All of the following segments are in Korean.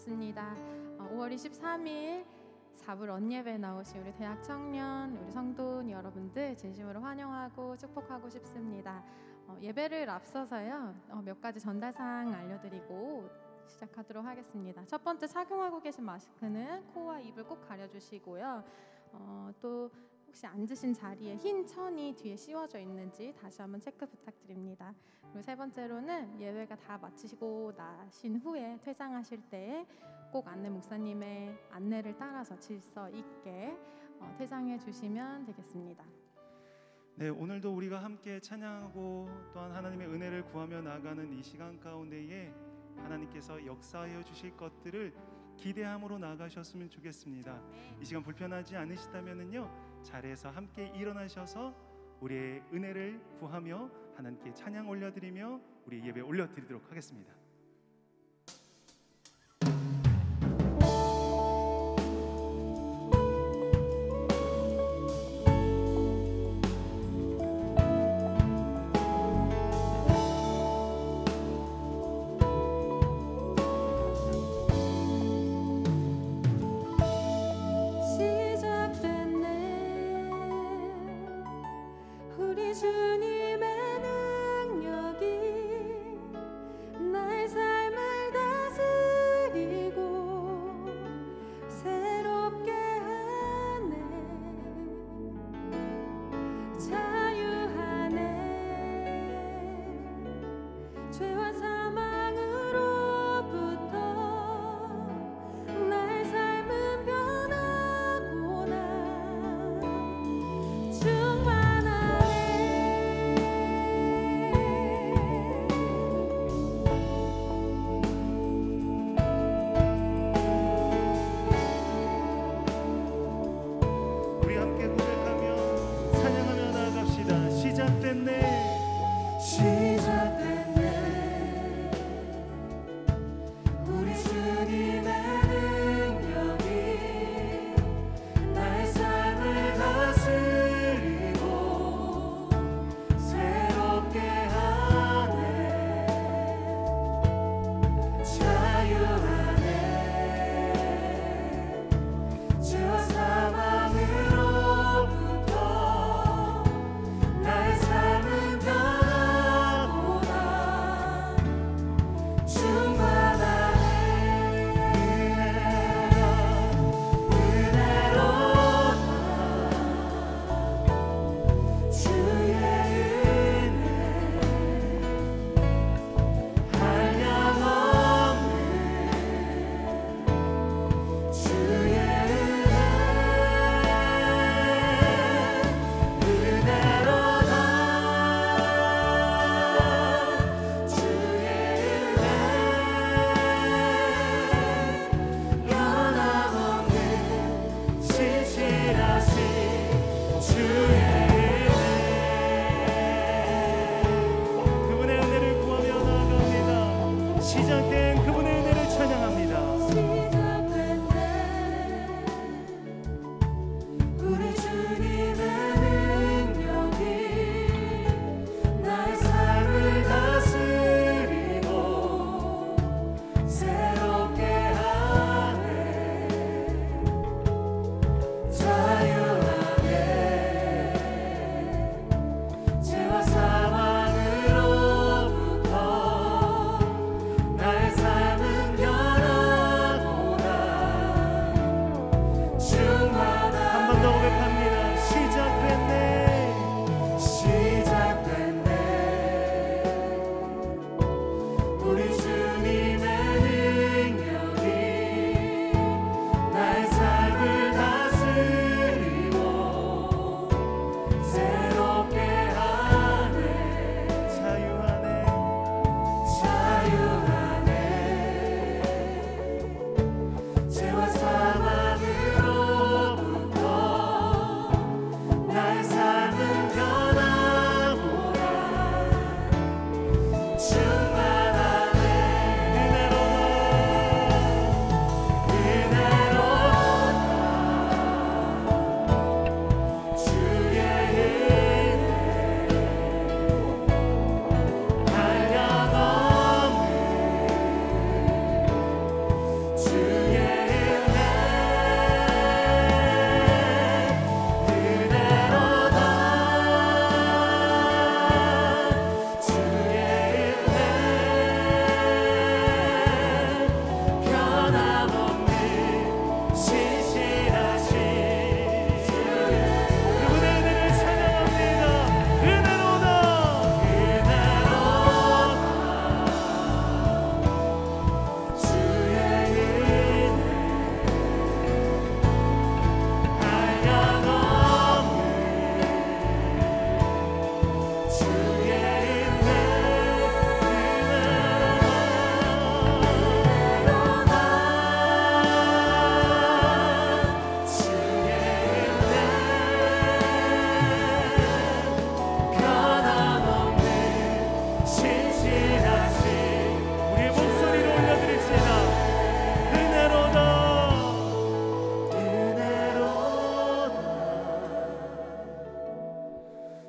반갑습니다. 5월 23일 4부 언예배에 나오신 우리 대학 청년, 우리 성도님 여러분들 진심으로 환영하고 축복하고 싶습니다. 예배를 앞서서요, 몇 가지 전달사항 알려드리고 시작하도록 하겠습니다. 첫 번째, 착용하고 계신 마스크는 코와 입을 꼭 가려주시고요. 또 혹시 앉으신 자리에 흰 천이 뒤에 씌워져 있는지 다시 한번 체크 부탁드립니다. 그리고 세 번째로는 예배가 다 마치시고 나신 후에 퇴장하실 때 꼭 안내 목사님의 안내를 따라서 질서 있게 퇴장해 주시면 되겠습니다. 네, 오늘도 우리가 함께 찬양하고 또한 하나님의 은혜를 구하며 나아가는 이 시간 가운데에 하나님께서 역사하여 주실 것들을 기대함으로 나아가셨으면 좋겠습니다. 이 시간 불편하지 않으시다면요, 자리에서 함께 일어나셔서 우리의 은혜를 구하며 하나님께 찬양 올려드리며 우리 예배 올려드리도록 하겠습니다. 충만하네.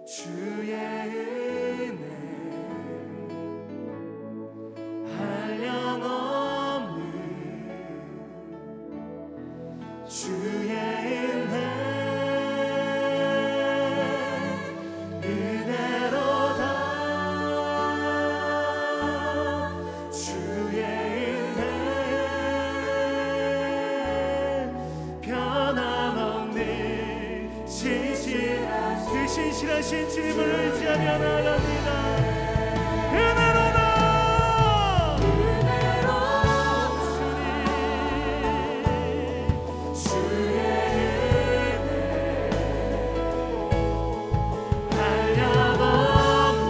주의 은혜 한량없는 주의 은혜 은혜로다 주의 은혜 변함없는 신실하신 주님을 의지하며 나아갑니다. 은혜로다 주의 은혜 한량없는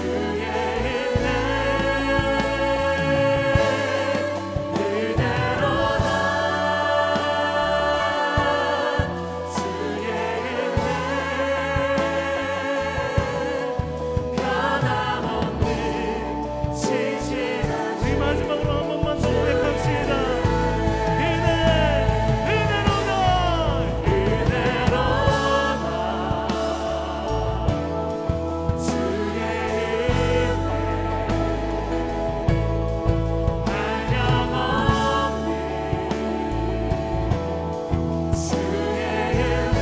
주의 은혜 은혜로다 주의 은혜 변함없는 신실한 우리 마지막으로 한 번만 더 고백합시다. 은혜로다 주의 은혜 한량없는 주의 은혜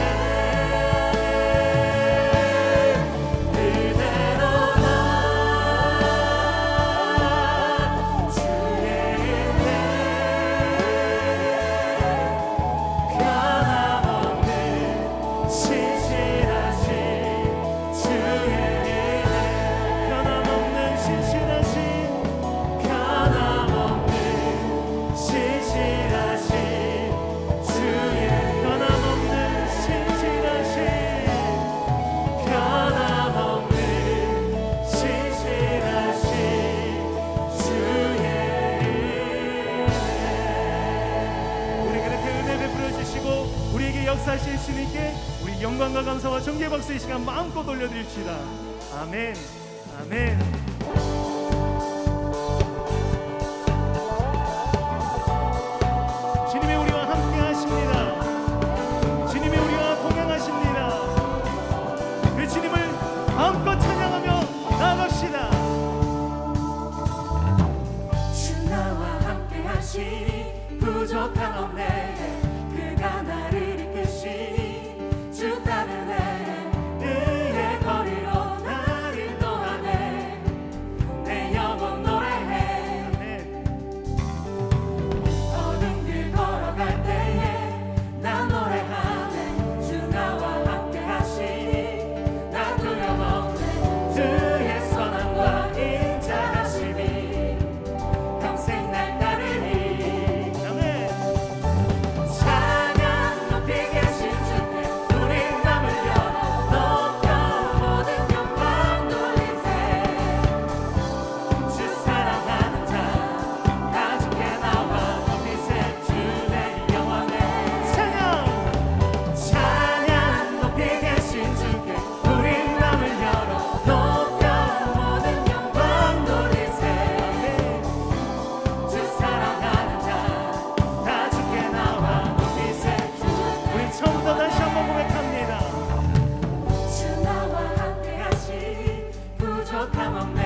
우리에게 역사하실 주님께 우리 영광과 감사와 존귀의 박수 이 시간 마음껏 올려드립시다. 아멘 아멘. 주님이 우리와 함께 하십니다. 주님이 우리와 동행하십니다. 그 주님을 마음껏 찬양하며 나아갑시다. 주 나와 함께 하시니 부족함 없네 그가 나를 이끄시니 주 따르네 의의 거리로 나를 인도하네 내 영혼 노래해 어두운 길 걸어갈 때에 나 노래하네 주 나와 함께 하시니 나 두려움 없네 주의 선함과 인자하심이 평생 날 따르니 찬양 높이 계신 주께 우리 맘을 열어 높여 모든 영광 돌리세 주 사랑하는 자 나중에 나와 높이세 주의 영원해 찬양 높이 계신 주께 우리 맘을 열어 높여 모든 영광 돌리세 주 사랑하는 자 나중에 나와 높이세 우리 처음부터 다시 한번 고백합니다. 주 나와 함께 하시니 부족함 없네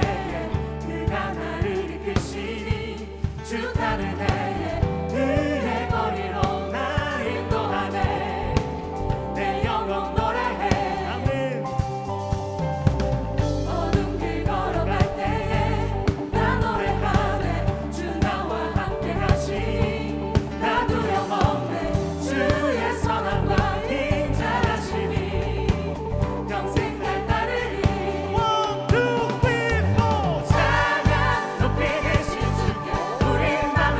그가 나를 이끄시니 주 따르네 의의 거리로 나를 인도하네 내 영혼 노래해 아멘. 어두운 길 걸어갈 때에 나 노래하네 주 나와 함께 하시니 나 두려움 없네 주의 선함과 인자하시니 평생 날 따르리 One, two, three, four. 찬양 높이 계신 주께 우리 맘을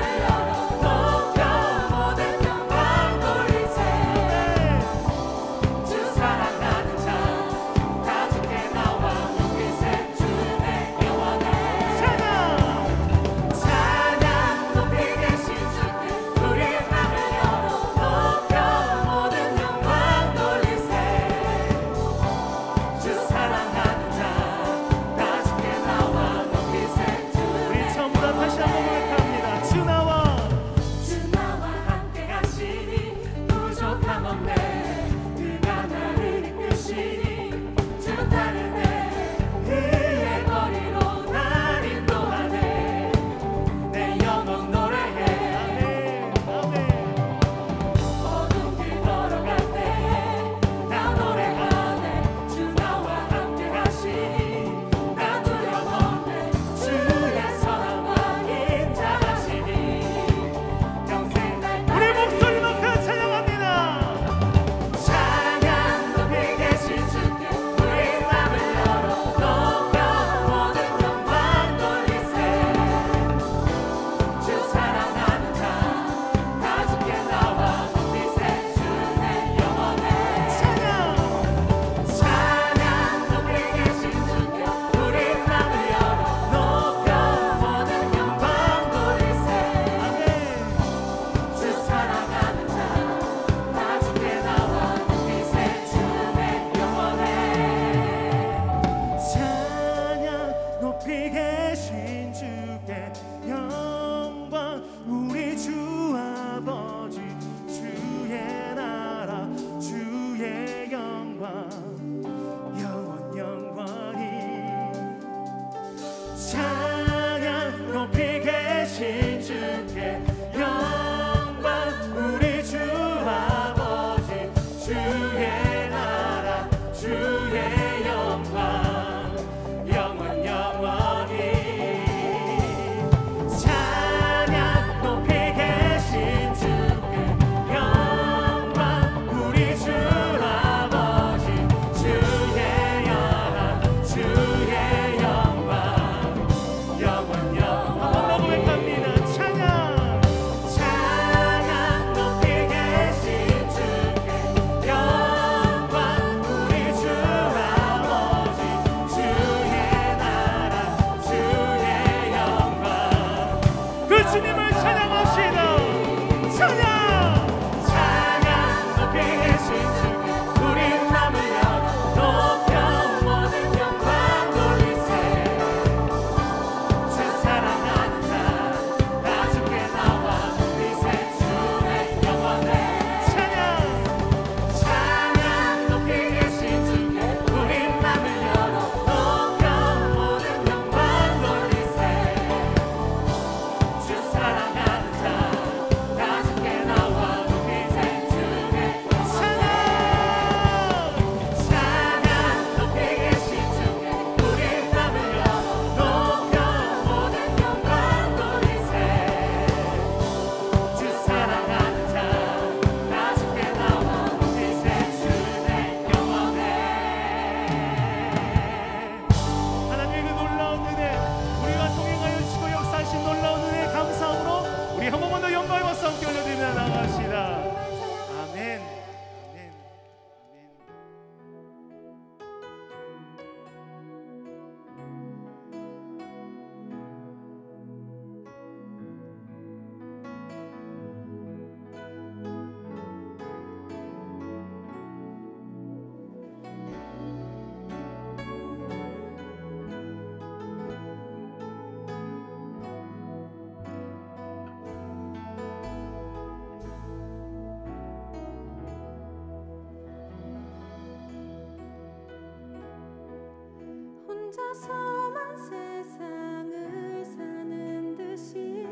혼자서만 세상을 사는 듯이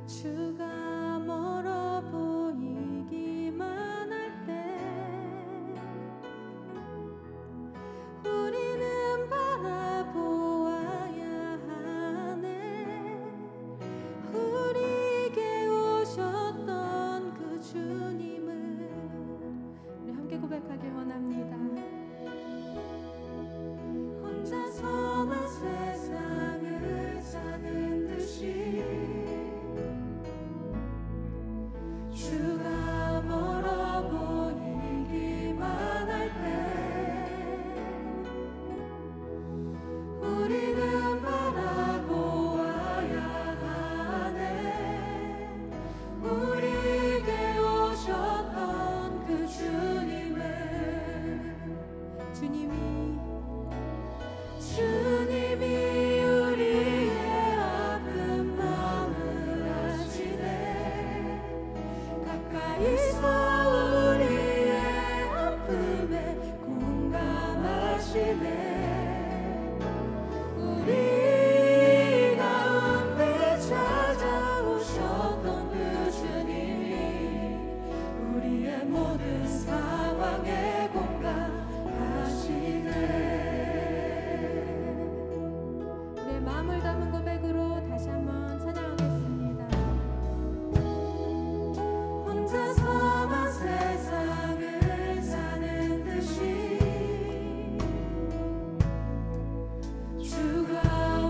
주가 멀어 보이기만 할 때 우리는 바라보아야 하네. 우리에게 오셨던 그 주님을 우리 함께 고백하길 원합니다. 혼자서만 세상을 사는 듯이 주가 멀어 보이기만 할 때 우리는 바라보아야 하네. 우리에게 오셨던 그 주님을 주님이 우리의 아픈 마음을 아시네. 가까이서 우리의 아픔에 공감하시네. 우리 가운데 찾아오셨던 그 주님이 우리의 모든 상황에 공감하시네. 내 마음을 담은 고백으로 다시 한번 찬양하겠습니다. 혼자서만 세상을 사는 듯이 주가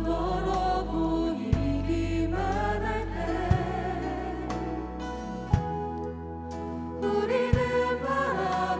멀어 보이기만 할 때 우리는 바라보아야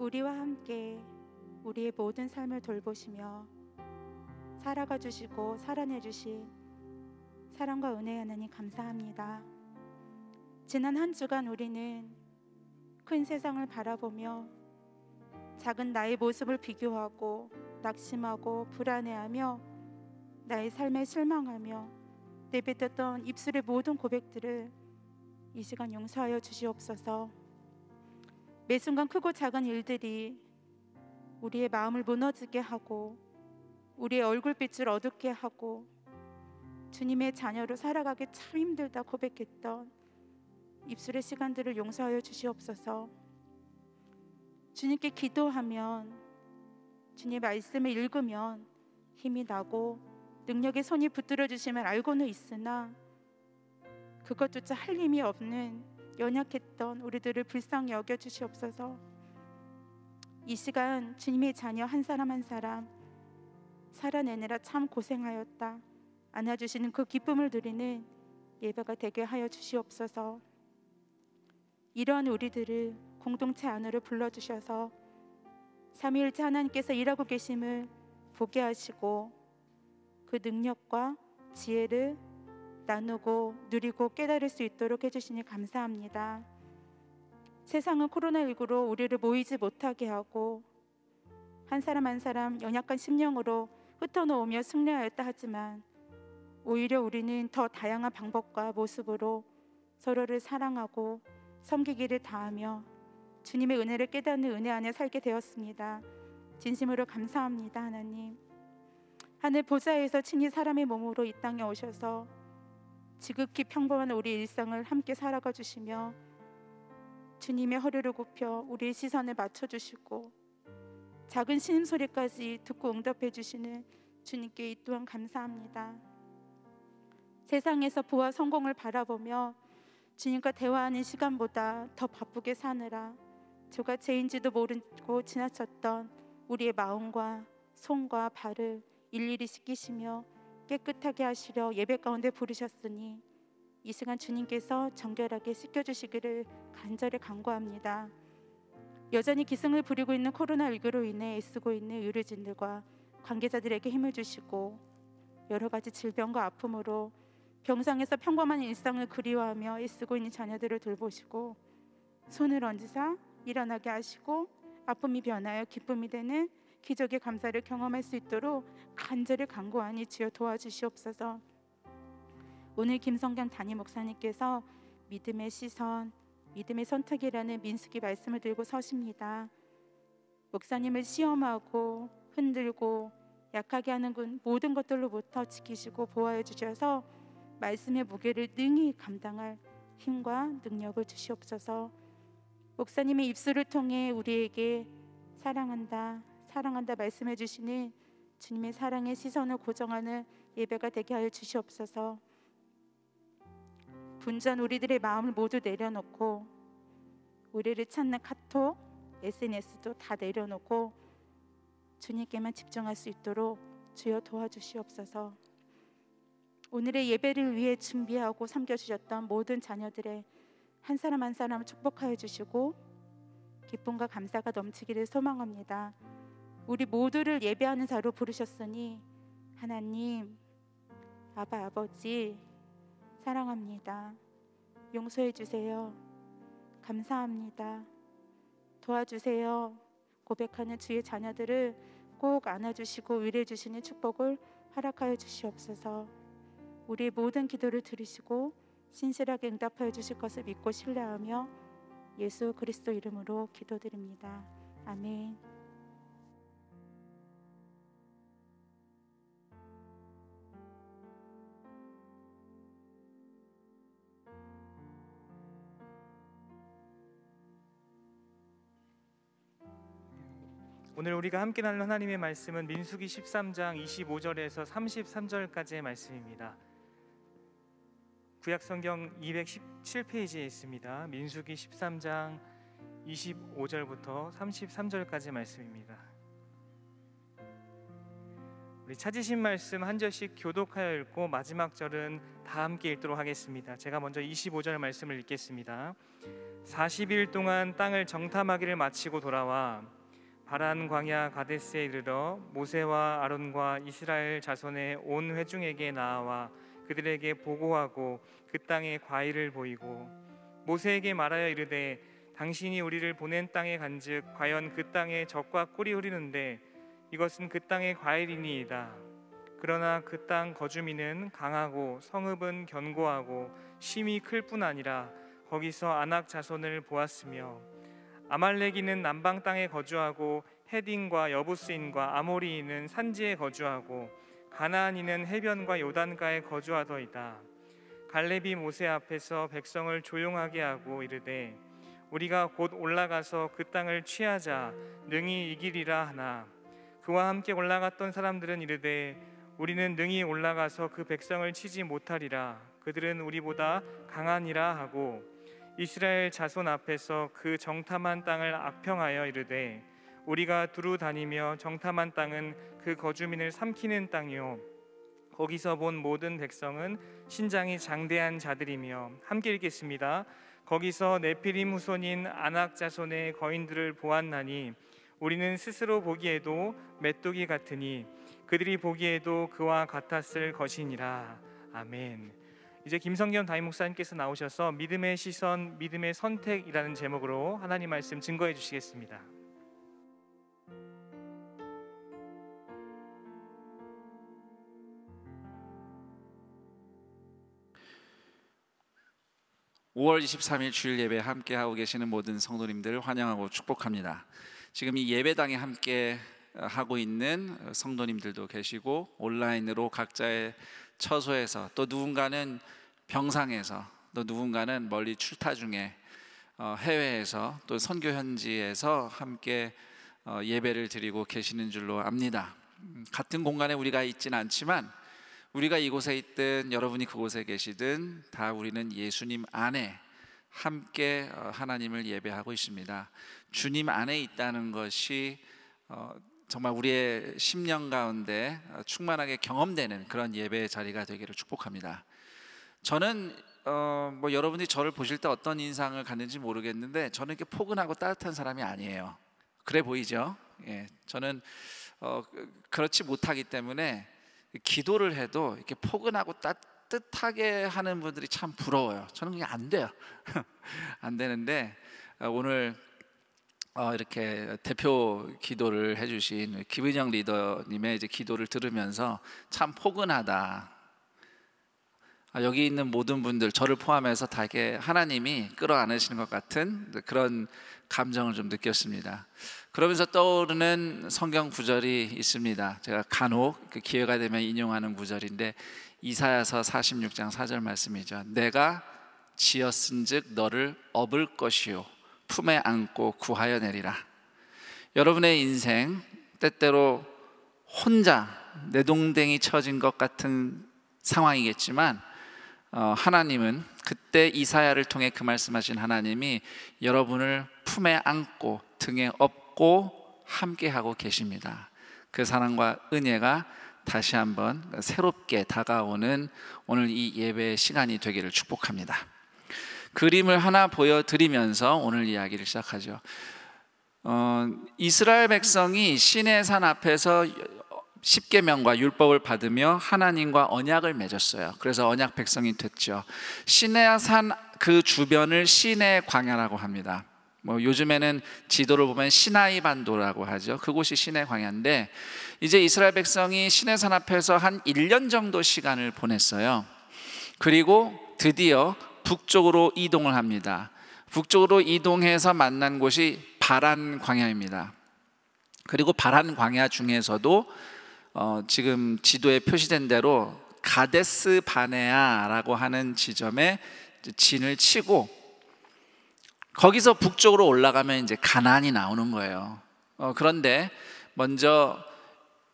우리와 함께 우리의 모든 삶을 돌보시며 살아가 주시고 살아내 주신 사랑과 은혜의 하나님 감사합니다. 지난 한 주간 우리는 큰 세상을 바라보며 작은 나의 모습을 비교하고 낙심하고 불안해하며 나의 삶에 실망하며 내뱉었던 입술의 모든 고백들을 이 시간 용서하여 주시옵소서. 매 순간 크고 작은 일들이 우리의 마음을 무너지게 하고 우리의 얼굴빛을 어둡게 하고 주님의 자녀로 살아가기 참 힘들다 고백했던 입술의 시간들을 용서하여 주시옵소서. 주님께 기도하면, 주님의 말씀을 읽으면 힘이 나고 능력의 손이 붙들어 주심을 알고는 있으나 그것조차 할 힘이 없는 연약했던 우리들을 불쌍히 여겨 주시옵소서. 이 시간 주님의 자녀 한 사람 한 사람 살아내느라 참 고생하였다 안아주시는 그 기쁨을 누리는 예배가 되게 하여 주시옵소서. 이러한 우리들을 공동체 안으로 불러주셔서 삼위일체 하나님께서 일하고 계심을 보게 하시고 그 능력과 지혜를 나누고 누리고 깨달을 수 있도록 해주시니 감사합니다. 세상은 코로나19로 우리를 모이지 못하게 하고 한 사람 한 사람 연약한 심령으로 흩어놓으며 승리하였다 하지만 오히려 우리는 더 다양한 방법과 모습으로 서로를 사랑하고 섬기기를 다하며 주님의 은혜를 깨닫는 은혜 안에 살게 되었습니다. 진심으로 감사합니다. 하나님, 하늘 보좌에서 친히 사람의 몸으로 이 땅에 오셔서 지극히 평범한 우리 일상을 함께 살아가 주시며 주님의 허리를 굽혀 우리의 시선을 맞춰주시고 작은 신음소리까지 듣고 응답해 주시는 주님께 이 또한 감사합니다. 세상에서 부와 성공을 바라보며 주님과 대화하는 시간보다 더 바쁘게 사느라 저가 죄인지도 모르고 지나쳤던 우리의 마음과 손과 발을 일일이 씻기시며 깨끗하게 하시려 예배 가운데 부르셨으니 이 시간 주님께서 정결하게 씻겨주시기를 간절히 간구합니다. 여전히 기승을 부리고 있는 코로나19로 인해 애쓰고 있는 의료진들과 관계자들에게 힘을 주시고 여러 가지 질병과 아픔으로 병상에서 평범한 일상을 그리워하며 애쓰고 있는 자녀들을 돌보시고 손을 얹으사 일어나게 하시고 아픔이 변하여 기쁨이 되는 기적의 감사를 경험할 수 있도록 간절히 간구하니 주여 도와주시옵소서. 오늘 김성경 담임 목사님께서 믿음의 시선, 믿음의 선택이라는 민수기 말씀을 들고 서십니다. 목사님을 시험하고 흔들고 약하게 하는 모든 것들로부터 지키시고 보호해 주셔서 말씀의 무게를 능히 감당할 힘과 능력을 주시옵소서. 목사님의 입술을 통해 우리에게 사랑한다, 사랑한다 말씀해 주시는 주님의 사랑의 시선을 고정하는 예배가 되게 하여 주시옵소서. 분주한 우리들의 마음을 모두 내려놓고 우리를 찾는 카톡, SNS도 다 내려놓고 주님께만 집중할 수 있도록 주여 도와주시옵소서. 오늘의 예배를 위해 준비하고 섬겨주셨던 모든 자녀들의 한 사람 한 사람 축복하여 주시고 기쁨과 감사가 넘치기를 소망합니다. 우리 모두를 예배하는 자로 부르셨으니 하나님, 아바 아버지 사랑합니다. 용서해 주세요. 감사합니다. 도와주세요. 고백하는 주의 자녀들을 꼭 안아주시고 위로해 주시는 축복을 허락하여 주시옵소서. 우리의 모든 기도를 들으시고 신실하게 응답하여 주실 것을 믿고 신뢰하며 예수 그리스도 이름으로 기도드립니다. 아멘. 오늘 우리가 함께 나눌 하나님의 말씀은 민수기 13장 25절에서 33절까지의 말씀입니다. 구약성경 217페이지에 있습니다. 민수기 13장 25절부터 33절까지의 말씀입니다. 우리 찾으신 말씀 한 절씩 교독하여 읽고 마지막 절은 다 함께 읽도록 하겠습니다. 제가 먼저 25절 말씀을 읽겠습니다. 40일 동안 땅을 정탐하기를 마치고 돌아와 바란 광야 가데스에 이르러 모세와 아론과 이스라엘 자손의 온 회중에게 나아와 그들에게 보고하고 그 땅에 과일을 보이고 모세에게 말하여 이르되 당신이 우리를 보낸 땅에 간즉 과연 그 땅에 젖과 꿀이 흐르는데 이것은 그 땅의 과일이니이다. 그러나 그 땅 거주민은 강하고 성읍은 견고하고 심이 클 뿐 아니라 거기서 아낙 자손을 보았으며 아말렉인은 남방 땅에 거주하고 헤딘과 여부스인과 아모리인은 산지에 거주하고 가나안인은 해변과 요단가에 거주하더이다. 갈렙이 모세 앞에서 백성을 조용하게 하고 이르되 우리가 곧 올라가서 그 땅을 취하자 능히 이기리라 하나 그와 함께 올라갔던 사람들은 이르되 우리는 능히 올라가서 그 백성을 치지 못하리라. 그들은 우리보다 강하니라 하고 이스라엘 자손 앞에서 그 정탐한 땅을 악평하여 이르되 우리가 두루 다니며 정탐한 땅은 그 거주민을 삼키는 땅이요 거기서 본 모든 백성은 신장이 장대한 자들이며 함께 읽겠습니다. 거기서 네피림 후손인 아낙 자손의 거인들을 보았나니 우리는 스스로 보기에도 메뚜기 같으니 그들이 보기에도 그와 같았을 것이니라. 아멘. 이제 김성겸 담임 목사님께서 나오셔서 믿음의 시선, 믿음의 선택이라는 제목으로 하나님 말씀 증거해 주시겠습니다. (5월 23일) 주일 예배 함께 하고 계시는 모든 성도님들 환영하고 축복합니다. 지금 이 예배당에 함께 하고 있는 성도님들도 계시고 온라인으로 각자의 처소에서 또 누군가는 병상에서 또 누군가는 멀리 출타 중에 해외에서 또 선교 현지에서 함께 예배를 드리고 계시는 줄로 압니다. 같은 공간에 우리가 있지는 않지만 우리가 이곳에 있든 여러분이 그곳에 계시든 다 우리는 예수님 안에 함께 하나님을 예배하고 있습니다. 주님 안에 있다는 것이 정말 우리의 심령 가운데 충만하게 경험되는 그런 예배의 자리가 되기를 축복합니다. 저는 여러분이 저를 보실 때 어떤 인상을 갖는지 모르겠는데 저는 이렇게 포근하고 따뜻한 사람이 아니에요. 그래 보이죠? 예, 저는 그렇지 못하기 때문에 기도를 해도 이렇게 포근하고 따뜻하게 하는 분들이 참 부러워요. 저는 그게 안 돼요. 안 되는데 오늘 이렇게 대표 기도를 해주신 김은영 리더님의 이제 기도를 들으면서 참 포근하다. 여기 있는 모든 분들 저를 포함해서 다 이렇게 하나님이 끌어안으시는 것 같은 그런 감정을 좀 느꼈습니다. 그러면서 떠오르는 성경 구절이 있습니다. 제가 간혹 기회가 되면 인용하는 구절인데 이사야서 46장 4절 말씀이죠. 내가 지었은즉 너를 업을 것이요 품에 안고 구하여 내리라. 여러분의 인생 때때로 혼자 내동댕이 쳐진 것 같은 상황이겠지만 하나님은 그때 이사야를 통해 그 말씀하신 하나님이 여러분을 품에 안고 등에 업고 함께하고 계십니다. 그 사랑과 은혜가 다시 한번 새롭게 다가오는 오늘 이 예배의 시간이 되기를 축복합니다. 그림을 하나 보여드리면서 오늘 이야기를 시작하죠. 이스라엘 백성이 시내산 앞에서 십계명과 율법을 받으며 하나님과 언약을 맺었어요. 그래서 언약 백성이 됐죠. 시내산 그 주변을 시내 광야라고 합니다. 요즘에는 지도를 보면 시나이 반도라고 하죠. 그곳이 시내 광야인데 이제 이스라엘 백성이 시내산 앞에서 한 1년 정도 시간을 보냈어요. 그리고 드디어 북쪽으로 이동을 합니다. 북쪽으로 이동해서 만난 곳이 바란 광야입니다. 그리고 바란 광야 중에서도 지금 지도에 표시된 대로 가데스 바네아라고 하는 지점에 진을 치고 거기서 북쪽으로 올라가면 이제 가나안이 나오는 거예요. 그런데 먼저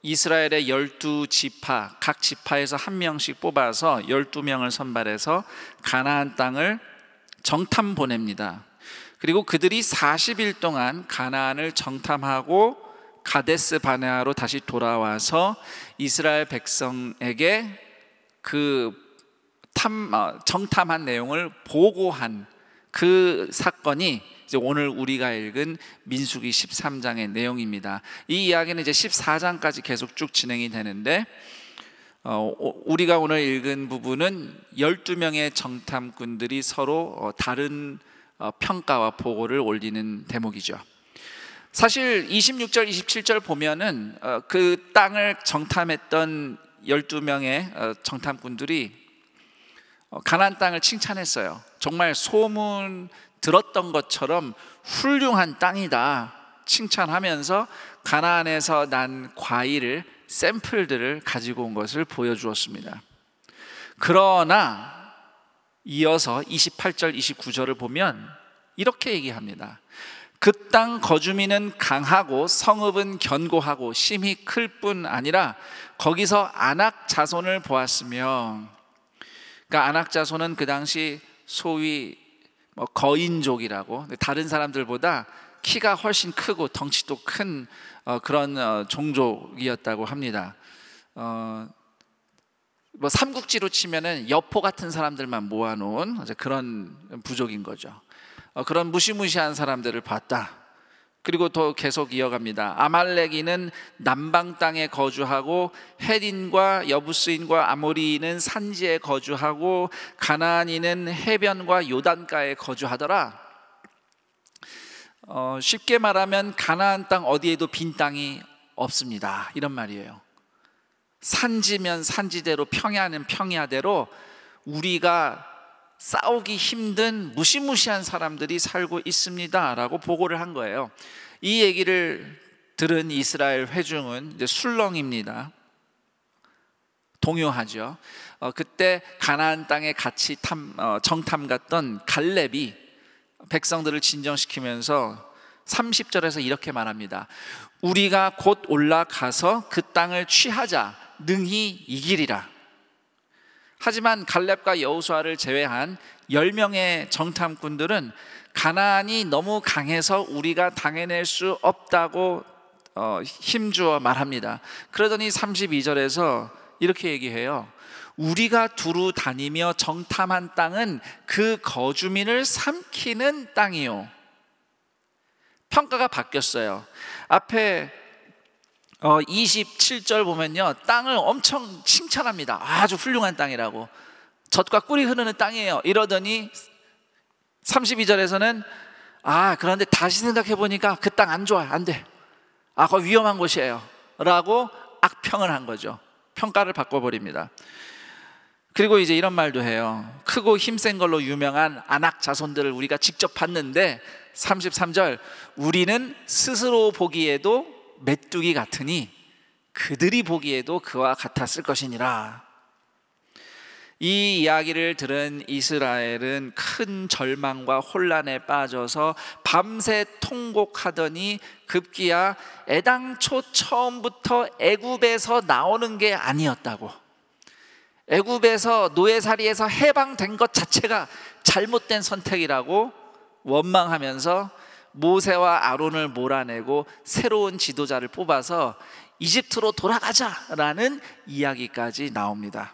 이스라엘의 12지파, 각 지파에서 한 명씩 뽑아서 12명을 선발해서 가나안 땅을 정탐 보냅니다. 그리고 그들이 40일 동안 가나안을 정탐하고 가데스 바네아로 다시 돌아와서 이스라엘 백성에게 그 정탐한 내용을 보고한 그 사건이 이제 오늘 우리가 읽은 민수기 13장의 내용입니다. 이 이야기는 이제 14장까지 계속 쭉 진행이 되는데 우리가 오늘 읽은 부분은 12명의 정탐꾼들이 서로 다른 평가와 보고를 올리는 대목이죠. 사실 26절, 27절 보면은 그 땅을 정탐했던 12명의 정탐꾼들이 가나안 땅을 칭찬했어요. 정말 소문 들었던 것처럼 훌륭한 땅이다 칭찬하면서 가나안에서 난 과일을, 샘플들을 가지고 온 것을 보여주었습니다. 그러나 이어서 28절, 29절을 보면 이렇게 얘기합니다. 그 땅 거주민은 강하고 성읍은 견고하고 심히 클 뿐 아니라 거기서 아낙 자손을 보았으며, 그러니까 아낙 자손은 그 당시 소위 거인족이라고, 다른 사람들보다 키가 훨씬 크고 덩치도 큰 그런 종족이었다고 합니다. 삼국지로 치면은 여포 같은 사람들만 모아놓은 그런 부족인 거죠. 그런 무시무시한 사람들을 봤다. 그리고 또 계속 이어갑니다. 아말렉인은 남방 땅에 거주하고 헷인과 여부스인과 아모리인은 산지에 거주하고 가나안인은 해변과 요단가에 거주하더라. 쉽게 말하면 가나안 땅 어디에도 빈 땅이 없습니다, 이런 말이에요. 산지면 산지대로, 평야는 평야대로 우리가 싸우기 힘든 무시무시한 사람들이 살고 있습니다 라고 보고를 한 거예요. 이 얘기를 들은 이스라엘 회중은 이제 술렁입니다. 동요하죠. 그때 가나안 땅에 같이 정탐 갔던 갈렙이 백성들을 진정시키면서 30절에서 이렇게 말합니다. 우리가 곧 올라가서 그 땅을 취하자, 능히 이기리라. 하지만 갈렙과 여호수아를 제외한 10명의 정탐꾼들은 가나안이 너무 강해서 우리가 당해낼 수 없다고 힘주어 말합니다. 그러더니 32절에서 이렇게 얘기해요. 우리가 두루 다니며 정탐한 땅은 그 거주민을 삼키는 땅이요. 평가가 바뀌었어요. 앞에 27절 보면요, 땅을 엄청 칭찬합니다. 아주 훌륭한 땅이라고, 젖과 꿀이 흐르는 땅이에요 이러더니 32절에서는 그런데 다시 생각해 보니까 그 땅 안 좋아, 안 돼, 그거 위험한 곳이에요 라고 악평을 한 거죠. 평가를 바꿔버립니다. 그리고 이제 이런 말도 해요. 크고 힘센 걸로 유명한 아낙 자손들을 우리가 직접 봤는데 33절, 우리는 스스로 보기에도 메뚜기 같으니 그들이 보기에도 그와 같았을 것이니라. 이 이야기를 들은 이스라엘은 큰 절망과 혼란에 빠져서 밤새 통곡하더니 급기야 애당초 처음부터 애굽에서 나오는 게 아니었다고, 애굽에서 노예살이에서 해방된 것 자체가 잘못된 선택이라고 원망하면서 모세와 아론을 몰아내고 새로운 지도자를 뽑아서 이집트로 돌아가자라는 이야기까지 나옵니다.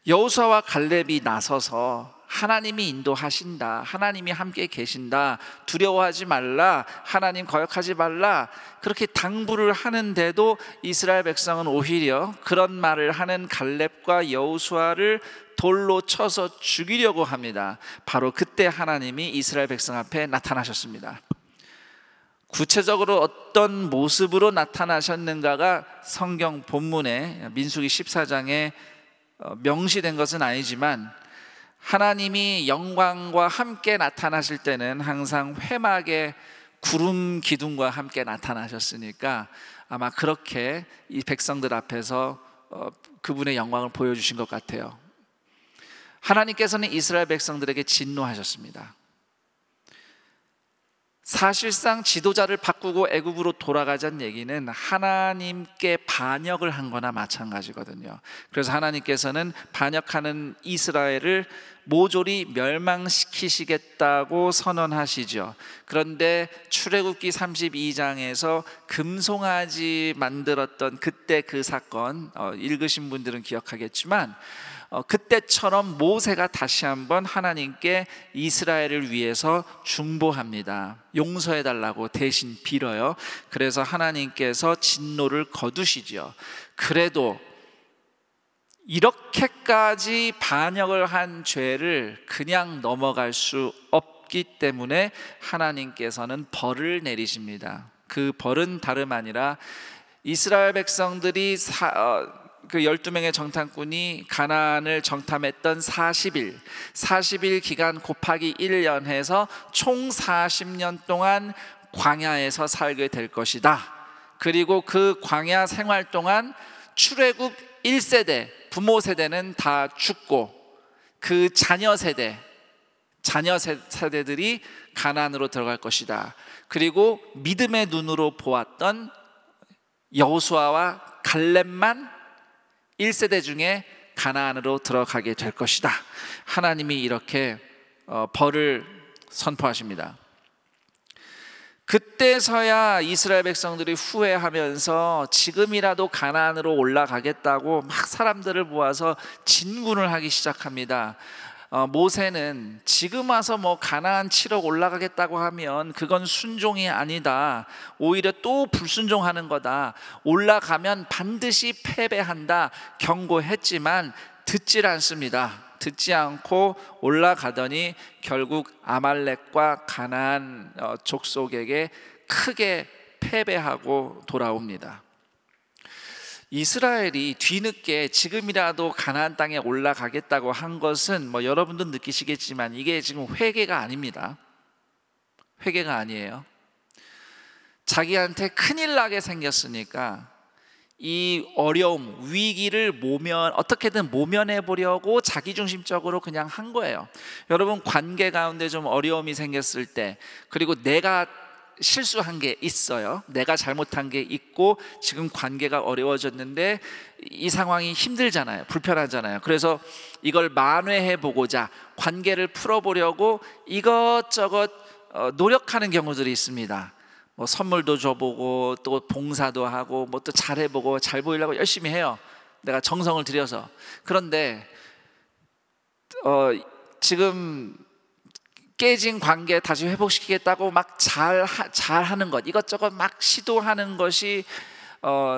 여호수아와 갈렙이 나서서 하나님이 인도하신다, 하나님이 함께 계신다, 두려워하지 말라, 하나님 거역하지 말라, 그렇게 당부를 하는데도 이스라엘 백성은 오히려 그런 말을 하는 갈렙과 여호수아를 돌로 쳐서 죽이려고 합니다. 바로 그때 하나님이 이스라엘 백성 앞에 나타나셨습니다. 구체적으로 어떤 모습으로 나타나셨는가가 성경 본문에 민수기 14장에 명시된 것은 아니지만, 하나님이 영광과 함께 나타나실 때는 항상 회막의 구름 기둥과 함께 나타나셨으니까 아마 그렇게 이 백성들 앞에서 그분의 영광을 보여주신 것 같아요. 하나님께서는 이스라엘 백성들에게 진노하셨습니다. 사실상 지도자를 바꾸고 애굽으로 돌아가자는 얘기는 하나님께 반역을 한 거나 마찬가지거든요. 그래서 하나님께서는 반역하는 이스라엘을 모조리 멸망시키시겠다고 선언하시죠. 그런데 출애굽기 32장에서 금송아지 만들었던 그때 그 사건, 읽으신 분들은 기억하겠지만 그때처럼 모세가 다시 한번 하나님께 이스라엘을 위해서 중보합니다. 용서해달라고 대신 빌어요. 그래서 하나님께서 진노를 거두시죠. 그래도 이렇게까지 반역을 한 죄를 그냥 넘어갈 수 없기 때문에 하나님께서는 벌을 내리십니다. 그 벌은 다름 아니라 이스라엘 백성들이 그 12명의 정탐꾼이 가나안을 정탐했던 40일 기간 곱하기 1년 해서 총 40년 동안 광야에서 살게 될 것이다. 그리고 그 광야 생활 동안 출애굽 1세대, 부모 세대는 다 죽고 그 자녀 세대들이 가나안으로 들어갈 것이다. 그리고 믿음의 눈으로 보았던 여호수아와 갈렙만 1세대 중에 가나안으로 들어가게 될 것이다. 하나님이 이렇게 벌을 선포하십니다. 그때서야 이스라엘 백성들이 후회하면서 지금이라도 가나안으로 올라가겠다고 막 사람들을 모아서 진군을 하기 시작합니다. 모세는 지금 와서 뭐 가나안 치러 올라가겠다고 하면 그건 순종이 아니다. 오히려 또 불순종하는 거다. 올라가면 반드시 패배한다. 경고했지만 듣질 않습니다. 듣지 않고 올라가더니 결국 아말렉과 가나안 족속에게 크게 패배하고 돌아옵니다. 이스라엘이 뒤늦게 지금이라도 가나안 땅에 올라가겠다고 한 것은 뭐 여러분도 느끼시겠지만 이게 지금 회개가 아닙니다. 회개가 아니에요. 자기한테 큰일 나게 생겼으니까 이 어려움, 위기를 어떻게든 모면해 보려고 자기중심적으로 그냥 한 거예요. 여러분, 관계 가운데 좀 어려움이 생겼을 때, 그리고 내가 실수한 게 있어요. 내가 잘못한 게 있고 지금 관계가 어려워졌는데 이 상황이 힘들잖아요. 불편하잖아요. 그래서 이걸 만회해 보고자 관계를 풀어보려고 이것저것 노력하는 경우들이 있습니다. 뭐 선물도 줘보고 또 봉사도 하고 뭐 또 잘해보고 잘 보이려고 열심히 해요. 내가 정성을 들여서. 그런데 지금 깨진 관계 다시 회복시키겠다고 막 잘하는 것, 이것저것 막 시도하는 것이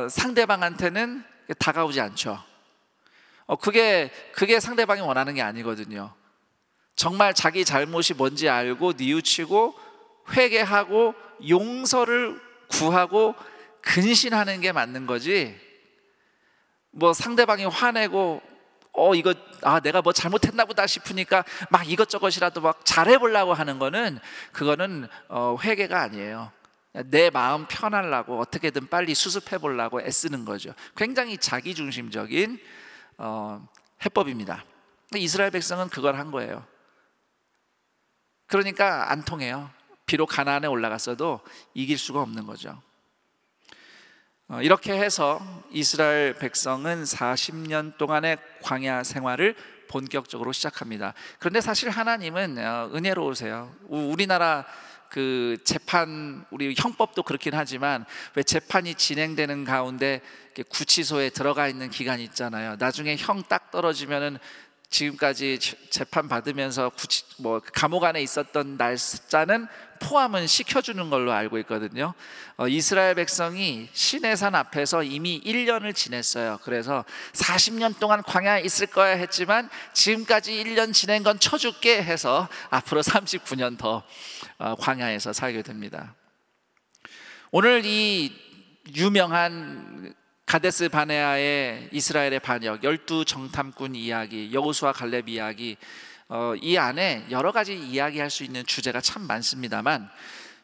상대방한테는 다가오지 않죠. 그게 상대방이 원하는 게 아니거든요. 정말 자기 잘못이 뭔지 알고 뉘우치고 회개하고 용서를 구하고 근신하는 게 맞는 거지. 뭐 상대방이 화내고 이거 내가 뭐 잘못했나 보다 싶으니까 막 이것저것이라도 막 잘해보려고 하는 거는 그거는 회개가 아니에요. 내 마음 편하려고 어떻게든 빨리 수습해보려고 애쓰는 거죠. 굉장히 자기중심적인 해법입니다. 이스라엘 백성은 그걸 한 거예요. 그러니까 안 통해요. 비록 가나안에 올라갔어도 이길 수가 없는 거죠. 이렇게 해서 이스라엘 백성은 40년 동안의 광야 생활을 본격적으로 시작합니다. 그런데 사실 하나님은 은혜로우세요. 우리나라 그 재판, 우리 형법도 그렇긴 하지만 왜 재판이 진행되는 가운데 구치소에 들어가 있는 기간이 있잖아요. 나중에 형 딱 떨어지면은 지금까지 재판 받으면서 감옥 안에 있었던 날짜는 포함은 시켜주는 걸로 알고 있거든요. 이스라엘 백성이 시내산 앞에서 이미 1년을 지냈어요. 그래서 40년 동안 광야에 있을 거야 했지만 지금까지 1년 지낸 건 쳐줄게 해서 앞으로 39년 더 광야에서 살게 됩니다. 오늘 이 유명한 가데스 바네아의 이스라엘의 반역, 12 정탐꾼 이야기, 여호수아 갈렙 이야기, 이 안에 여러 가지 이야기할 수 있는 주제가 참 많습니다만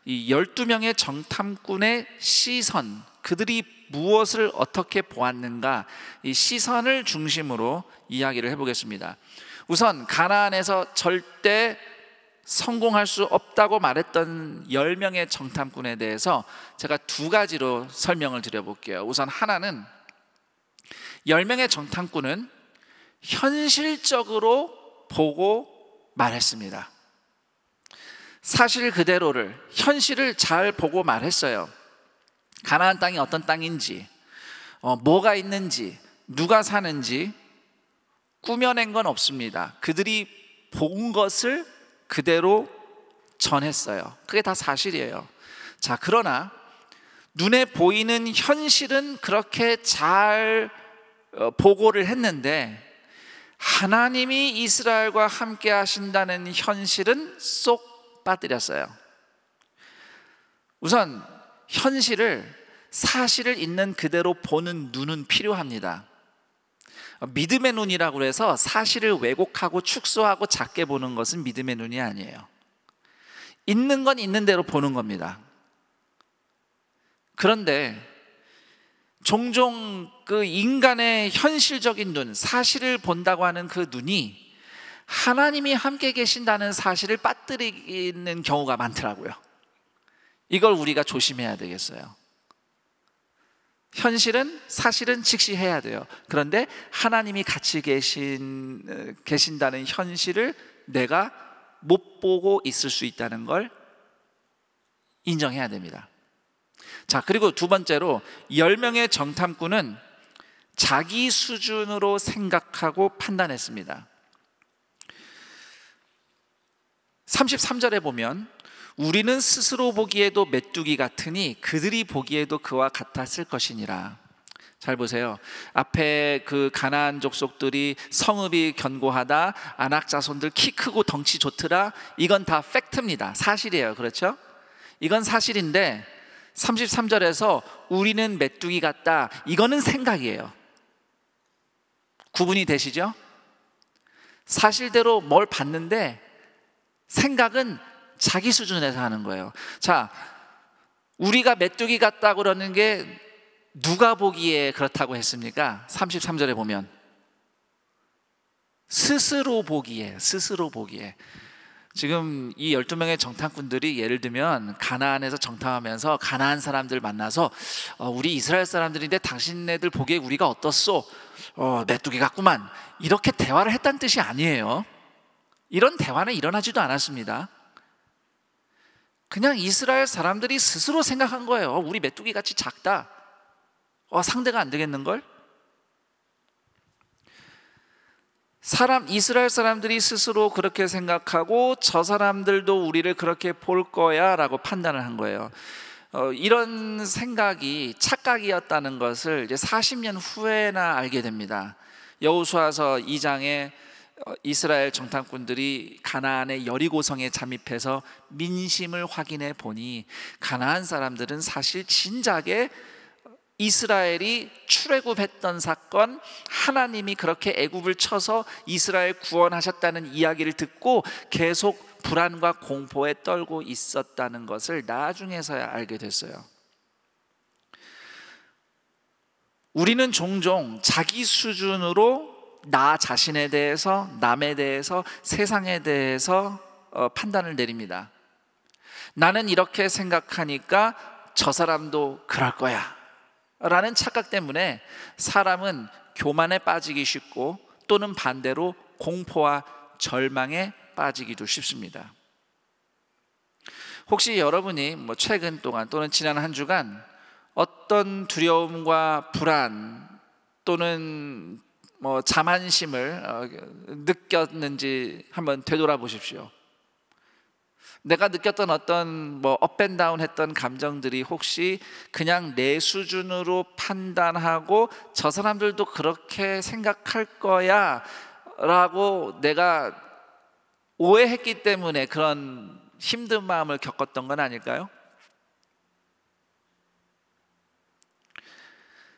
이 12명의 정탐꾼의 시선, 그들이 무엇을 어떻게 보았는가, 이 시선을 중심으로 이야기를 해보겠습니다. 우선 가나안에서 절대 성공할 수 없다고 말했던 10명의 정탐꾼에 대해서 제가 두 가지로 설명을 드려볼게요. 우선 하나는 10명의 정탐꾼은 현실적으로 보고 말했습니다. 사실 그대로를, 현실을 잘 보고 말했어요. 가나안 땅이 어떤 땅인지, 뭐가 있는지, 누가 사는지 꾸며낸 건 없습니다. 그들이 본 것을 그대로 전했어요. 그게 다 사실이에요. 자, 그러나 눈에 보이는 현실은 그렇게 잘 보고를 했는데 하나님이 이스라엘과 함께 하신다는 현실은 쏙 빠뜨렸어요. 우선 현실을, 사실을 있는 그대로 보는 눈은 필요합니다. 믿음의 눈이라고 해서 사실을 왜곡하고 축소하고 작게 보는 것은 믿음의 눈이 아니에요. 있는 건 있는 대로 보는 겁니다. 그런데 종종 그 인간의 현실적인 눈, 사실을 본다고 하는 그 눈이 하나님이 함께 계신다는 사실을 빠뜨리는 경우가 많더라고요. 이걸 우리가 조심해야 되겠어요. 현실은, 사실은 직시해야 돼요. 그런데 하나님이 같이 계신다는 현실을 내가 못 보고 있을 수 있다는 걸 인정해야 됩니다. 자, 그리고 두 번째로 10명의 정탐꾼은 자기 수준으로 생각하고 판단했습니다. 33절에 보면 우리는 스스로 보기에도 메뚜기 같으니 그들이 보기에도 그와 같았을 것이니라. 잘 보세요. 앞에 그 가나안 족속들이 성읍이 견고하다, 아낙 자손들 키 크고 덩치 좋더라. 이건 다 팩트입니다. 사실이에요. 그렇죠? 이건 사실인데 33절에서 우리는 메뚜기 같다, 이거는 생각이에요. 구분이 되시죠? 사실대로 뭘 봤는데 생각은 자기 수준에서 하는 거예요. 자, 우리가 메뚜기 같다고 그러는 게 누가 보기에 그렇다고 했습니까? 33절에 보면 스스로 보기에, 스스로 보기에. 지금 이 12명의 정탐꾼들이 예를 들면 가나안에서 정탐하면서 가나안 사람들 만나서 우리 이스라엘 사람들인데 당신네들 보기에 우리가 어떻소? 메뚜기 같구만. 이렇게 대화를 했다는 뜻이 아니에요. 이런 대화는 일어나지도 않았습니다. 그냥 이스라엘 사람들이 스스로 생각한 거예요. 우리 메뚜기 같이 작다. 상대가 안 되겠는걸? 이스라엘 사람들이 스스로 그렇게 생각하고 저 사람들도 우리를 그렇게 볼 거야 라고 판단을 한 거예요. 이런 생각이 착각이었다는 것을 이제 40년 후에나 알게 됩니다. 여호수아서 2장에 이스라엘 정탐꾼들이 가나안의 여리고성에 잠입해서 민심을 확인해 보니 가나안 사람들은 사실 진작에 이스라엘이 출애굽했던 사건, 하나님이 그렇게 애굽을 쳐서 이스라엘 구원하셨다는 이야기를 듣고 계속 불안과 공포에 떨고 있었다는 것을 나중에서야 알게 됐어요. 우리는 종종 자기 수준으로 나 자신에 대해서, 남에 대해서, 세상에 대해서 판단을 내립니다. 나는 이렇게 생각하니까 저 사람도 그럴 거야 라는 착각 때문에 사람은 교만에 빠지기 쉽고 또는 반대로 공포와 절망에 빠지기도 쉽습니다. 혹시 여러분이 최근 동안 또는 지난 한 주간 어떤 두려움과 불안 또는 자만심을 느꼈는지 한번 되돌아보십시오. 내가 느꼈던 어떤 업앤다운 했던 감정들이 혹시 그냥 내 수준으로 판단하고 저 사람들도 그렇게 생각할 거야 라고 내가 오해했기 때문에 그런 힘든 마음을 겪었던 건 아닐까요?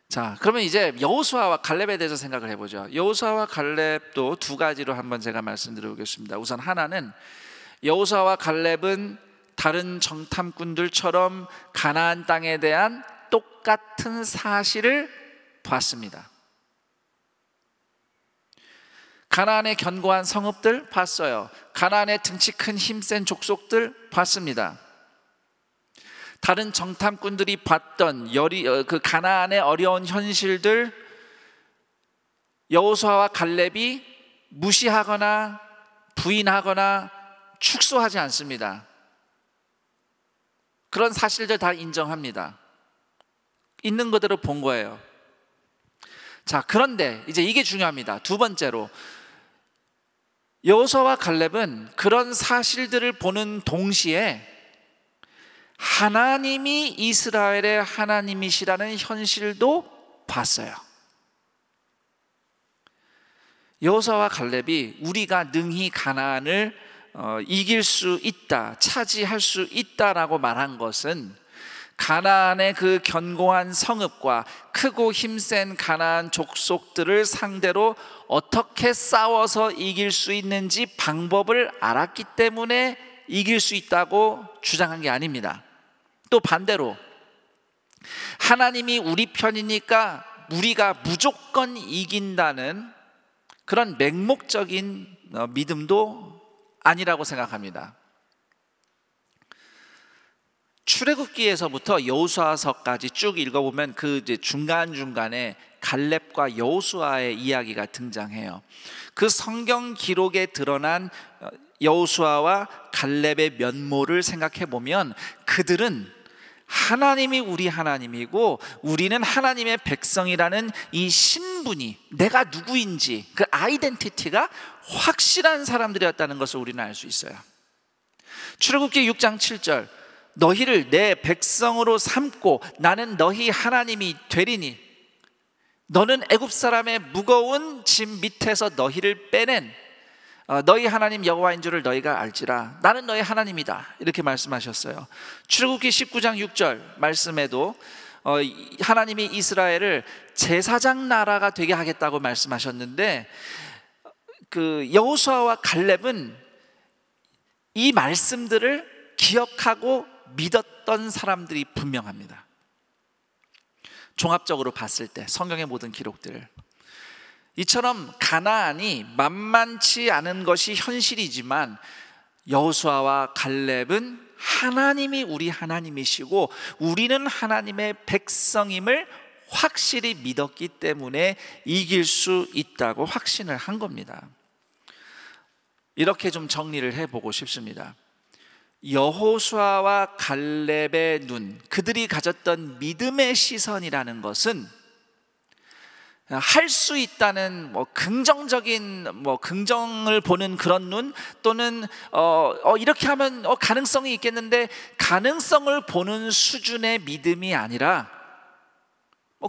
자, 그러면 이제 여호수아와 갈렙에 대해서 생각을 해보죠. 여호수아와 갈렙도 두 가지로 한번 제가 말씀드려보겠습니다. 우선 하나는 여호수아와 갈렙은 다른 정탐꾼들처럼 가나안 땅에 대한 똑같은 사실을 봤습니다. 가나안의 견고한 성읍들 봤어요. 가나안의 등치 큰 힘센 족속들 봤습니다. 다른 정탐꾼들이 봤던 그 가나안의 어려운 현실들 여호수아와 갈렙이 무시하거나 부인하거나 축소하지 않습니다. 그런 사실들 다 인정합니다. 있는 그대로 본 거예요. 자, 그런데 이제 이게 중요합니다. 두 번째로, 여호수아와 갈렙은 그런 사실들을 보는 동시에 하나님이 이스라엘의 하나님이시라는 현실도 봤어요. 여호수아와 갈렙이 우리가 능히 가나안을 이길 수 있다, 차지할 수 있다라고 말한 것은 가나안의 그 견고한 성읍과 크고 힘센 가나안 족속들을 상대로 어떻게 싸워서 이길 수 있는지 방법을 알았기 때문에 이길 수 있다고 주장한 게 아닙니다. 또 반대로 하나님이 우리 편이니까 우리가 무조건 이긴다는 그런 맹목적인 믿음도 아니라고 생각합니다. 출애굽기에서부터 여호수아서까지 쭉 읽어보면 그 이제 중간중간에 갈렙과 여호수아의 이야기가 등장해요. 그 성경 기록에 드러난 여호수아와 갈렙의 면모를 생각해 보면 그들은 하나님이 우리 하나님이고 우리는 하나님의 백성이라는 이 신분이, 내가 누구인지 그 아이덴티티가 확실한 사람들이었다는 것을 우리는 알 수 있어요. 출애굽기 6장 7절, 너희를 내 백성으로 삼고 나는 너희 하나님이 되리니 너는 애굽 사람의 무거운 짐 밑에서 너희를 빼낸 너희 하나님 여호와인 줄을 너희가 알지라. 나는 너희 하나님이다, 이렇게 말씀하셨어요. 출애굽기 19장 6절 말씀에도 하나님이 이스라엘을 제사장 나라가 되게 하겠다고 말씀하셨는데 그 여호수아와 갈렙은 이 말씀들을 기억하고 믿었던 사람들이 분명합니다. 종합적으로 봤을 때 성경의 모든 기록들, 이처럼 가나안이 만만치 않은 것이 현실이지만 여호수아와 갈렙은 하나님이 우리 하나님이시고 우리는 하나님의 백성임을 확실히 믿었기 때문에 이길 수 있다고 확신을 한 겁니다. 이렇게 좀 정리를 해보고 싶습니다. 여호수아와 갈렙의 눈, 그들이 가졌던 믿음의 시선이라는 것은 할 수 있다는 긍정적인 긍정을 보는 그런 눈, 또는 이렇게 하면 가능성이 있겠는데 가능성을 보는 수준의 믿음이 아니라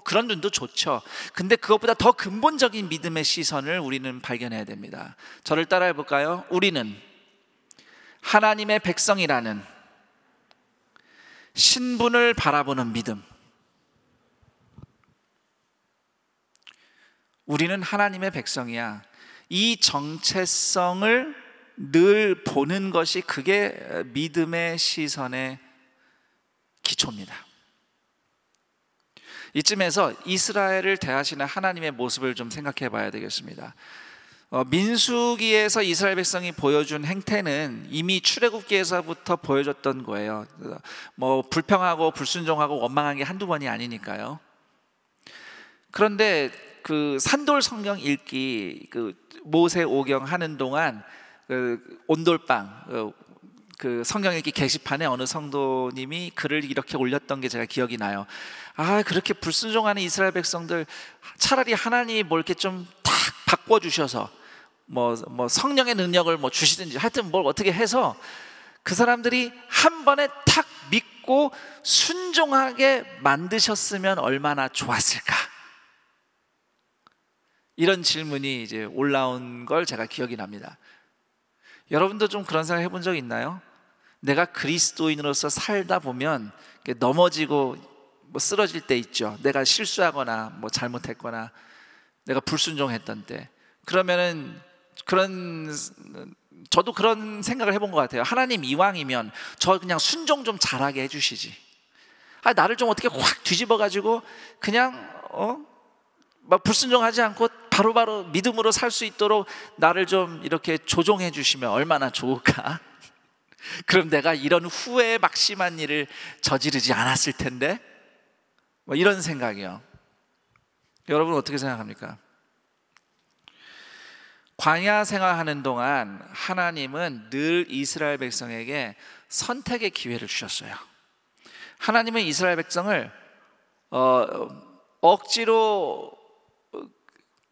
그런 눈도 좋죠. 근데 그것보다 더 근본적인 믿음의 시선을 우리는 발견해야 됩니다. 저를 따라해 볼까요? 우리는 하나님의 백성이라는 신분을 바라보는 믿음, 우리는 하나님의 백성이야, 이 정체성을 늘 보는 것이 그게 믿음의 시선의 기초입니다. 이쯤에서 이스라엘을 대하시는 하나님의 모습을 좀 생각해 봐야 되겠습니다. 민수기에서 이스라엘 백성이 보여준 행태는 이미 출애굽기에서부터 보여줬던 거예요. 불평하고 불순종하고 원망한 게 한두 번이 아니니까요. 그런데 그 산돌 성경 읽기, 그 모세 오경 하는 동안 그 온돌방, 그 성경 읽기 게시판에 어느 성도님이 글을 이렇게 올렸던 게 제가 기억이 나요. 그렇게 불순종하는 이스라엘 백성들 차라리 하나님이 뭘 이렇게 좀 탁 바꿔주셔서 성령의 능력을 주시든지 하여튼 뭘 어떻게 해서 그 사람들이 한 번에 탁 믿고 순종하게 만드셨으면 얼마나 좋았을까, 이런 질문이 이제 올라온 걸 제가 기억이 납니다. 여러분도 좀 그런 생각 해본 적 있나요? 내가 그리스도인으로서 살다 보면 넘어지고 쓰러질 때 있죠. 내가 실수하거나 잘못했거나 내가 불순종했던 때, 그러면은 저도 그런 생각을 해본 것 같아요. 하나님 이왕이면 저 그냥 순종 좀 잘하게 해주시지. 나를 좀 어떻게 확 뒤집어가지고 그냥 불순종하지 않고 바로바로 믿음으로 살 수 있도록 나를 좀 이렇게 조종해 주시면 얼마나 좋을까? 그럼 내가 이런 후회에 막심한 일을 저지르지 않았을 텐데, 이런 생각이요. 여러분 어떻게 생각합니까? 광야 생활하는 동안 하나님은 늘 이스라엘 백성에게 선택의 기회를 주셨어요. 하나님은 이스라엘 백성을 억지로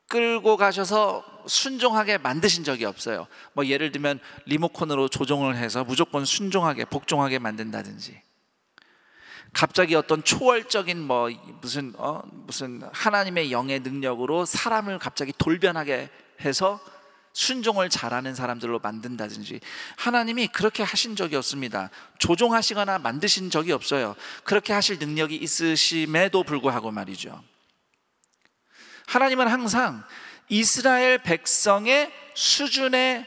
끌고 가셔서 순종하게 만드신 적이 없어요. 뭐 예를 들면 리모컨으로 조종을 해서 무조건 순종하게 복종하게 만든다든지, 갑자기 어떤 초월적인 뭐 무슨 하나님의 영의 능력으로 사람을 갑자기 돌변하게 해서 순종을 잘하는 사람들로 만든다든지, 하나님이 그렇게 하신 적이 없습니다. 조종하시거나 만드신 적이 없어요. 그렇게 하실 능력이 있으심에도 불구하고 말이죠. 하나님은 항상 이스라엘 백성의 수준에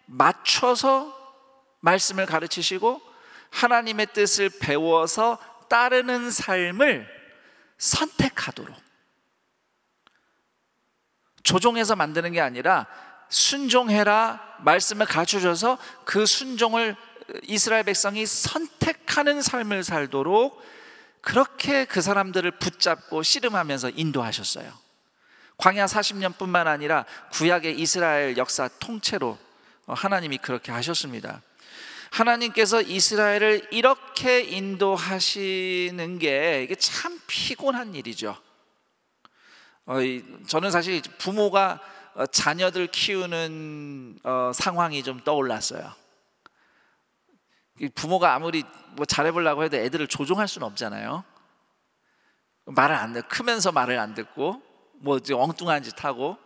맞춰서 말씀을 가르치시고 하나님의 뜻을 배워서 따르는 삶을 선택하도록, 조종해서 만드는 게 아니라 순종해라 말씀을 가르쳐줘서 그 순종을 이스라엘 백성이 선택하는 삶을 살도록 그렇게 그 사람들을 붙잡고 씨름하면서 인도하셨어요. 광야 40년뿐만 아니라 구약의 이스라엘 역사 통째로 하나님이 그렇게 하셨습니다. 하나님께서 이스라엘을 이렇게 인도하시는 게 이게 참 피곤한 일이죠. 저는 사실 부모가 자녀들 키우는 상황이 좀 떠올랐어요. 부모가 아무리 뭐 잘해보려고 해도 애들을 조종할 수는 없잖아요. 말을 안 듣고, 크면서 말을 안 듣고 뭐 엉뚱한 짓 하고,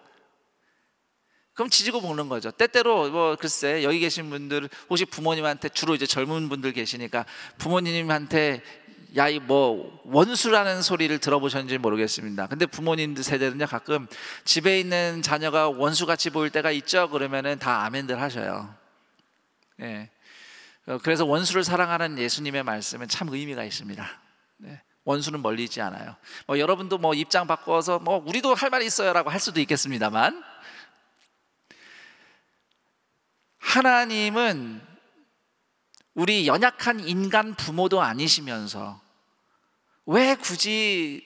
그럼 지지고 볶는 거죠. 때때로 뭐 글쎄, 여기 계신 분들 혹시 부모님한테, 주로 이제 젊은 분들 계시니까 부모님한테 야 이 뭐 원수라는 소리를 들어보셨는지 모르겠습니다. 근데 부모님들 세대는요, 가끔 집에 있는 자녀가 원수같이 보일 때가 있죠. 그러면은 다 아멘들 하셔요. 예. 그래서 원수를 사랑하는 예수님의 말씀은 참 의미가 있습니다. 네. 원수는 멀리 있지 않아요. 뭐 여러분도 뭐 입장 바꿔서 뭐 우리도 할 말이 있어요라고 할 수도 있겠습니다만, 하나님은 우리 연약한 인간 부모도 아니시면서 왜 굳이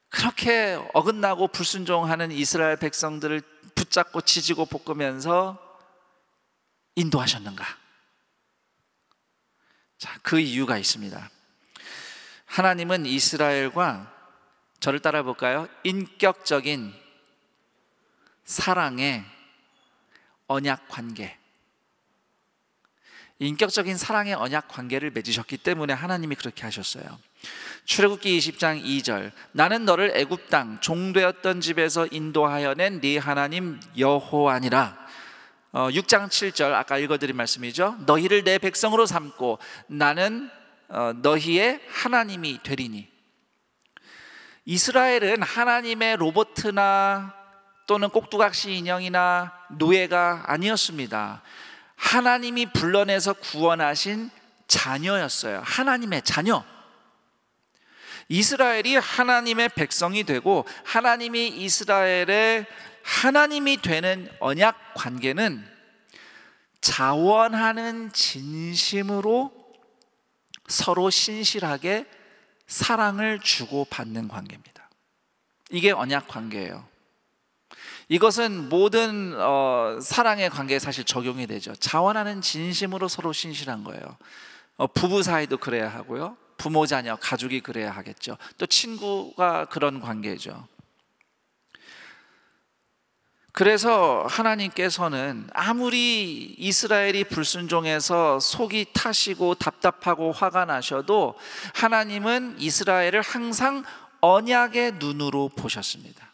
그렇게 어긋나고 불순종하는 이스라엘 백성들을 붙잡고 지지고 볶으면서 인도하셨는가? 자, 그 이유가 있습니다. 하나님은 이스라엘과, 저를 따라 볼까요? 인격적인 사랑의 언약 관계, 인격적인 사랑의 언약 관계를 맺으셨기 때문에 하나님이 그렇게 하셨어요. 출애굽기 20장 2절, 나는 너를 애굽 땅 종되었던 집에서 인도하여 낸 네 하나님 여호와니라. 6장 7절, 아까 읽어드린 말씀이죠. 너희를 내 백성으로 삼고 나는 너희의 하나님이 되리니. 이스라엘은 하나님의 로봇이나 또는 꼭두각시 인형이나 노예가 아니었습니다. 하나님이 불러내서 구원하신 자녀였어요. 하나님의 자녀. 이스라엘이 하나님의 백성이 되고 하나님이 이스라엘의 하나님이 되는 언약 관계는 자원하는 진심으로 서로 신실하게 사랑을 주고받는 관계입니다. 이게 언약 관계예요. 이것은 모든 사랑의 관계에 사실 적용이 되죠. 자원하는 진심으로 서로 신실한 거예요. 부부 사이도 그래야 하고요, 부모 자녀 가족이 그래야 하겠죠. 또 친구가 그런 관계죠. 그래서 하나님께서는 아무리 이스라엘이 불순종해서 속이 타시고 답답하고 화가 나셔도 하나님은 이스라엘을 항상 언약의 눈으로 보셨습니다.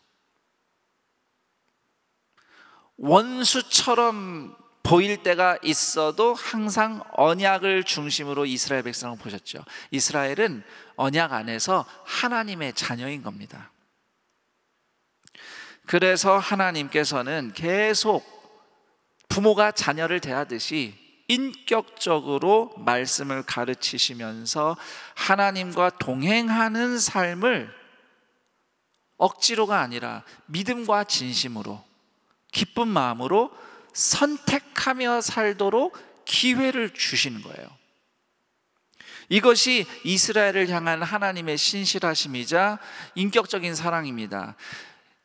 원수처럼 보일 때가 있어도 항상 언약을 중심으로 이스라엘 백성을 보셨죠. 이스라엘은 언약 안에서 하나님의 자녀인 겁니다. 그래서 하나님께서는 계속 부모가 자녀를 대하듯이 인격적으로 말씀을 가르치시면서 하나님과 동행하는 삶을 억지로가 아니라 믿음과 진심으로, 기쁜 마음으로 선택하며 살도록 기회를 주시는 거예요. 이것이 이스라엘을 향한 하나님의 신실하심이자 인격적인 사랑입니다.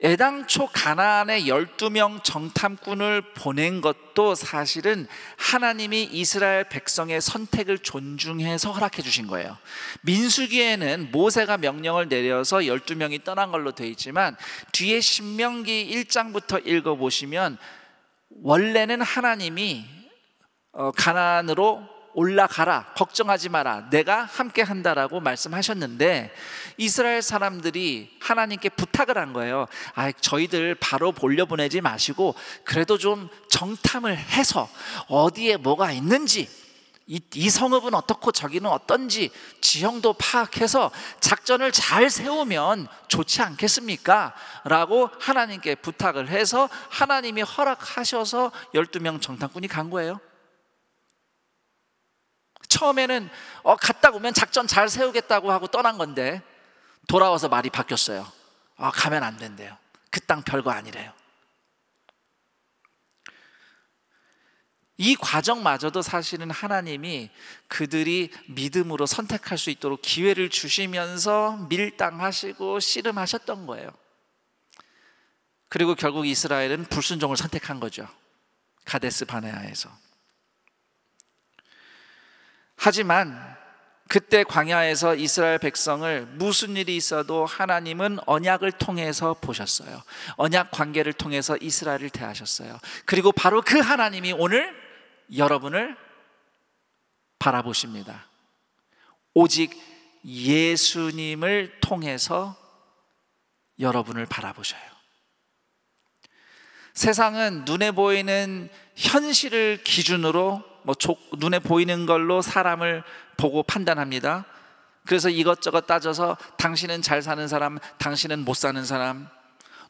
애당초 가나안에 12명 정탐꾼을 보낸 것도 사실은 하나님이 이스라엘 백성의 선택을 존중해서 허락해 주신 거예요. 민수기에는 모세가 명령을 내려서 12명이 떠난 걸로 되어 있지만 뒤에 신명기 1장부터 읽어보시면 원래는 하나님이 가나안으로 올라가라, 걱정하지 마라, 내가 함께 한다라고 말씀하셨는데 이스라엘 사람들이 하나님께 부탁을 한 거예요. 저희들 바로 돌려보내지 마시고 그래도 좀 정탐을 해서 어디에 뭐가 있는지, 이 성읍은 어떻고 저기는 어떤지 지형도 파악해서 작전을 잘 세우면 좋지 않겠습니까? 라고 하나님께 부탁을 해서 하나님이 허락하셔서 12명 정탐꾼이 간 거예요. 처음에는 갔다 오면 작전 잘 세우겠다고 하고 떠난 건데 돌아와서 말이 바뀌었어요. 가면 안 된대요. 그 땅 별거 아니래요. 이 과정마저도 사실은 하나님이 그들이 믿음으로 선택할 수 있도록 기회를 주시면서 밀당하시고 씨름하셨던 거예요. 그리고 결국 이스라엘은 불순종을 선택한 거죠. 가데스 바네아에서. 하지만 그때 광야에서 이스라엘 백성을 무슨 일이 있어도 하나님은 언약을 통해서 보셨어요. 언약 관계를 통해서 이스라엘을 대하셨어요. 그리고 바로 그 하나님이 오늘 여러분을 바라보십니다. 오직 예수님을 통해서 여러분을 바라보셔요. 세상은 눈에 보이는 현실을 기준으로 눈에 보이는 걸로 사람을 보고 판단합니다. 그래서 이것저것 따져서 당신은 잘 사는 사람, 당신은 못 사는 사람,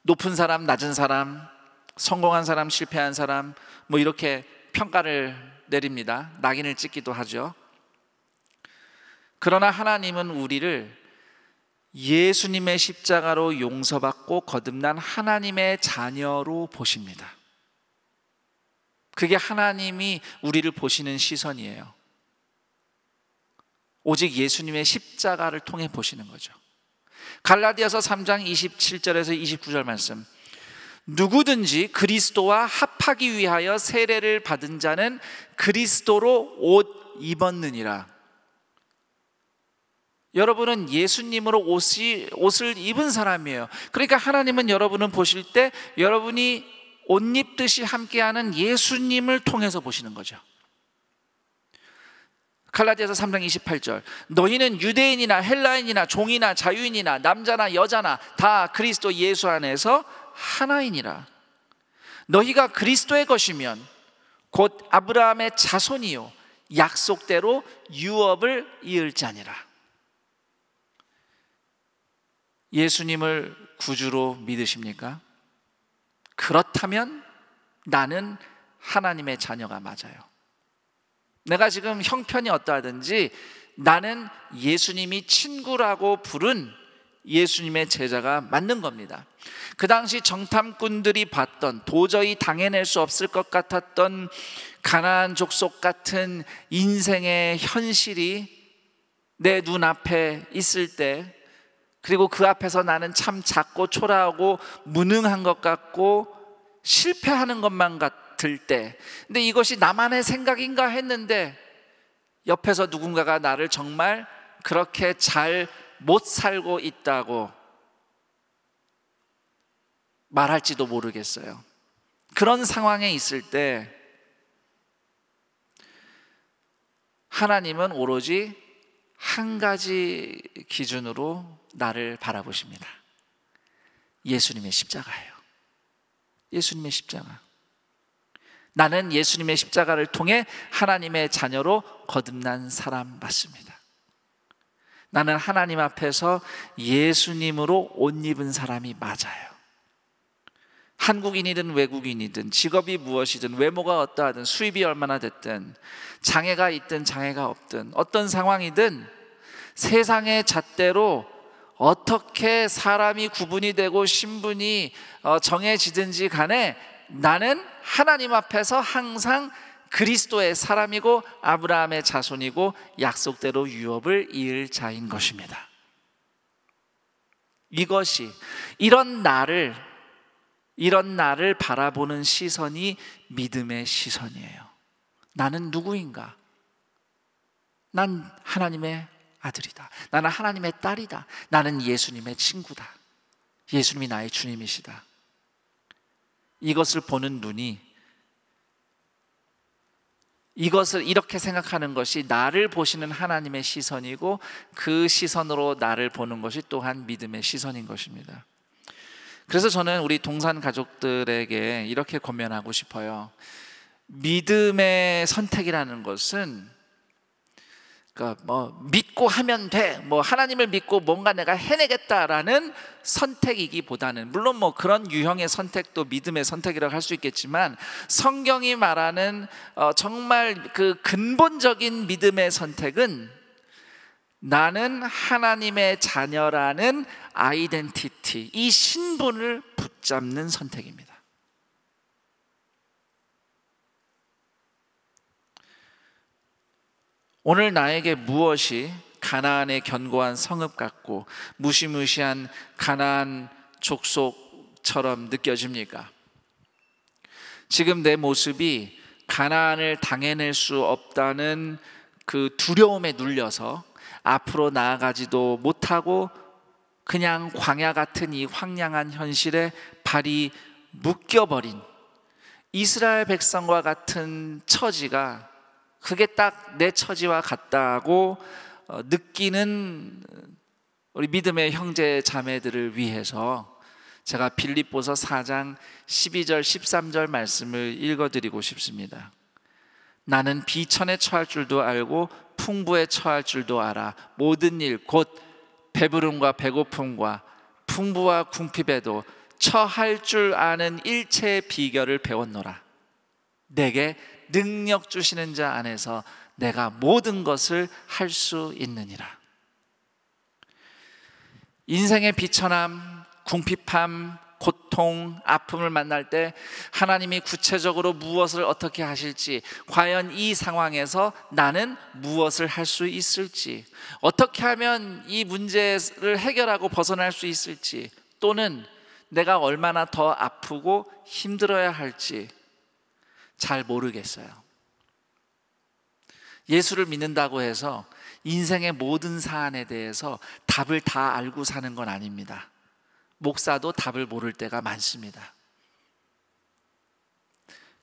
높은 사람, 낮은 사람, 성공한 사람, 실패한 사람, 이렇게 평가를 내립니다. 낙인을 찍기도 하죠. 그러나 하나님은 우리를 예수님의 십자가로 용서받고 거듭난 하나님의 자녀로 보십니다. 그게 하나님이 우리를 보시는 시선이에요. 오직 예수님의 십자가를 통해 보시는 거죠. 갈라디아서 3장 27절에서 29절 말씀, 누구든지 그리스도와 합하기 위하여 세례를 받은 자는 그리스도로 옷 입었느니라. 여러분은 예수님으로 옷을 입은 사람이에요. 그러니까 하나님은 여러분을 보실 때 여러분이 옷 입듯이 함께하는 예수님을 통해서 보시는 거죠. 갈라디아서 3장 28절, 너희는 유대인이나 헬라인이나 종이나 자유인이나 남자나 여자나 다 그리스도 예수 안에서 하나이니라. 너희가 그리스도의 것이면 곧 아브라함의 자손이요 약속대로 유업을 이을 자니라. 예수님을 구주로 믿으십니까? 그렇다면 나는 하나님의 자녀가 맞아요. 내가 지금 형편이 어떠하든지 나는 예수님이 친구라고 부른 예수님의 제자가 맞는 겁니다. 그 당시 정탐꾼들이 봤던, 도저히 당해낼 수 없을 것 같았던 가나안 족속 같은 인생의 현실이 내 눈앞에 있을 때, 그리고 그 앞에서 나는 참 작고 초라하고 무능한 것 같고 실패하는 것만 같을 때, 근데 이것이 나만의 생각인가 했는데 옆에서 누군가가 나를 정말 그렇게 잘 못 살고 있다고 말할지도 모르겠어요. 그런 상황에 있을 때 하나님은 오로지 한 가지 기준으로 나를 바라보십니다. 예수님의 십자가예요. 예수님의 십자가. 나는 예수님의 십자가를 통해 하나님의 자녀로 거듭난 사람 맞습니다. 나는 하나님 앞에서 예수님으로 옷 입은 사람이 맞아요. 한국인이든 외국인이든 직업이 무엇이든 외모가 어떠하든 수입이 얼마나 됐든 장애가 있든 장애가 없든 어떤 상황이든 세상의 잣대로 어떻게 사람이 구분이 되고 신분이 정해지든지 간에 나는 하나님 앞에서 항상 그리스도의 사람이고 아브라함의 자손이고 약속대로 유업을 이을 자인 것입니다. 이런 나를 이런 나를 바라보는 시선이 믿음의 시선이에요. 나는 누구인가? 난 하나님의 아들이다. 나는 하나님의 딸이다. 나는 예수님의 친구다. 예수님이 나의 주님이시다. 이것을 보는 눈이, 이것을 이렇게 생각하는 것이 나를 보시는 하나님의 시선이고, 그 시선으로 나를 보는 것이 또한 믿음의 시선인 것입니다. 그래서 저는 우리 동산 가족들에게 이렇게 권면하고 싶어요. 믿음의 선택이라는 것은 믿고 하면 돼, 하나님을 믿고 뭔가 내가 해내겠다라는 선택이기보다는, 물론 그런 유형의 선택도 믿음의 선택이라고 할 수 있겠지만, 성경이 말하는 정말 그 근본적인 믿음의 선택은 나는 하나님의 자녀라는 아이덴티티, 이 신분을 붙잡는 선택입니다. 오늘 나에게 무엇이 가나안의 견고한 성읍 같고 무시무시한 가나안 족속처럼 느껴집니까? 지금 내 모습이 가나안을 당해낼 수 없다는 그 두려움에 눌려서 앞으로 나아가지도 못하고 그냥 광야 같은 이 황량한 현실에 발이 묶여버린 이스라엘 백성과 같은 처지가, 그게 딱 내 처지와 같다고 느끼는 우리 믿음의 형제 자매들을 위해서 제가 빌립보서 4장 12절 13절 말씀을 읽어드리고 싶습니다. 나는 비천에 처할 줄도 알고 풍부에 처할 줄도 알아. 모든 일 곧 배부름과 배고픔과 풍부와 궁핍에도 처할 줄 아는 일체의 비결을 배웠노라. 내게 능력 주시는 자 안에서 내가 모든 것을 할 수 있느니라. 인생의 비천함, 궁핍함, 고통, 아픔을 만날 때 하나님이 구체적으로 무엇을 어떻게 하실지, 과연 이 상황에서 나는 무엇을 할 수 있을지, 어떻게 하면 이 문제를 해결하고 벗어날 수 있을지, 또는 내가 얼마나 더 아프고 힘들어야 할지 잘 모르겠어요. 예수를 믿는다고 해서 인생의 모든 사안에 대해서 답을 다 알고 사는 건 아닙니다. 목사도 답을 모를 때가 많습니다.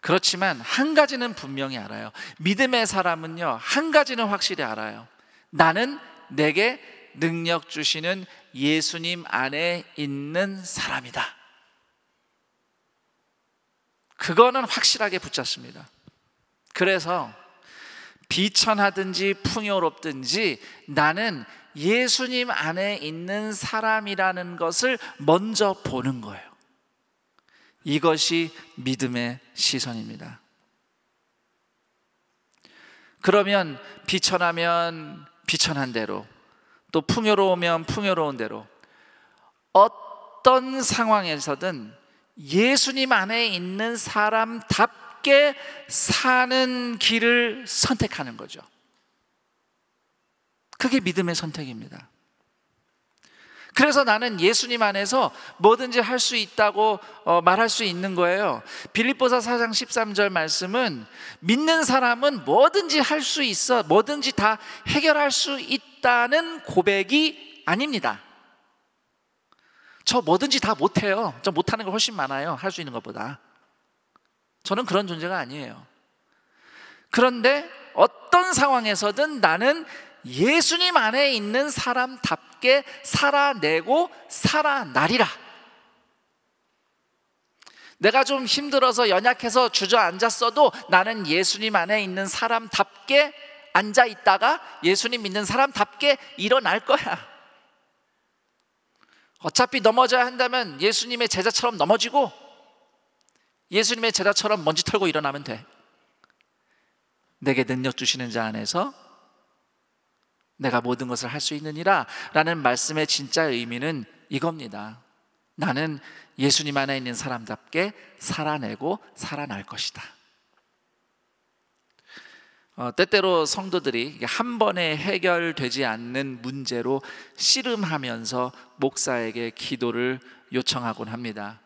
그렇지만 한 가지는 분명히 알아요. 믿음의 사람은요, 한 가지는 확실히 알아요. 나는 내게 능력 주시는 예수님 안에 있는 사람이다. 그거는 확실하게 붙잡습니다. 그래서 비천하든지 풍요롭든지 나는 예수님 안에 있는 사람이라는 것을 먼저 보는 거예요. 이것이 믿음의 시선입니다. 그러면 비천하면 비천한 대로, 또 풍요로우면 풍요로운 대로, 어떤 상황에서든 예수님 안에 있는 사람답게 사는 길을 선택하는 거죠. 그게 믿음의 선택입니다. 그래서 나는 예수님 안에서 뭐든지 할 수 있다고 말할 수 있는 거예요. 빌립보서 4장 13절 말씀은 믿는 사람은 뭐든지 할 수 있어, 뭐든지 다 해결할 수 있다는 고백이 아닙니다. 저 뭐든지 다 못해요. 저 못하는 거 훨씬 많아요, 할 수 있는 것보다. 저는 그런 존재가 아니에요. 그런데 어떤 상황에서든 나는 예수님 안에 있는 사람답게 살아내고 살아나리라. 내가 좀 힘들어서 연약해서 주저앉았어도 나는 예수님 안에 있는 사람답게 앉아있다가 예수님 믿는 사람답게 일어날 거야. 어차피 넘어져야 한다면 예수님의 제자처럼 넘어지고 예수님의 제자처럼 먼지 털고 일어나면 돼. 내게 능력 주시는 자 안에서 내가 모든 것을 할 수 있느니라 라는 말씀의 진짜 의미는 이겁니다. 나는 예수님 안에 있는 사람답게 살아내고 살아날 것이다. 때때로 성도들이 한 번에 해결되지 않는 문제로 씨름하면서 목사에게 기도를 요청하곤 합니다.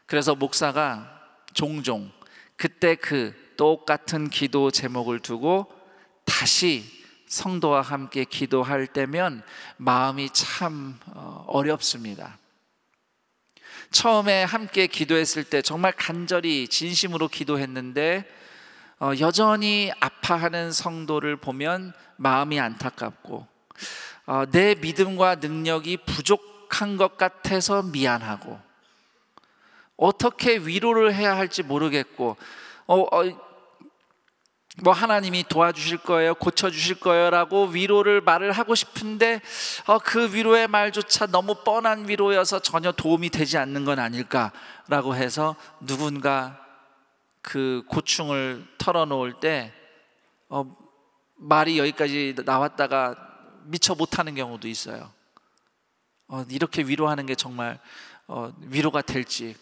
그래서 목사가 종종 그때 그 똑같은 기도 제목을 두고 다시 성도와 함께 기도할 때면 마음이 참 어렵습니다. 처음에 함께 기도했을 때 정말 간절히 진심으로 기도했는데 여전히 아파하는 성도를 보면 마음이 안타깝고 내 믿음과 능력이 부족한 것 같아서 미안하고 어떻게 위로를 해야 할지 모르겠고 뭐 하나님이 도와주실 거예요, 고쳐주실 거예요 라고 위로를 말을 하고 싶은데 그 위로의 말조차 너무 뻔한 위로여서 전혀 도움이 되지 않는 건 아닐까라고 해서 누군가 그 고충을 털어놓을 때 말이 여기까지 나왔다가 미처 못하는 경우도 있어요. 이렇게 위로하는 게 정말 위로가 될지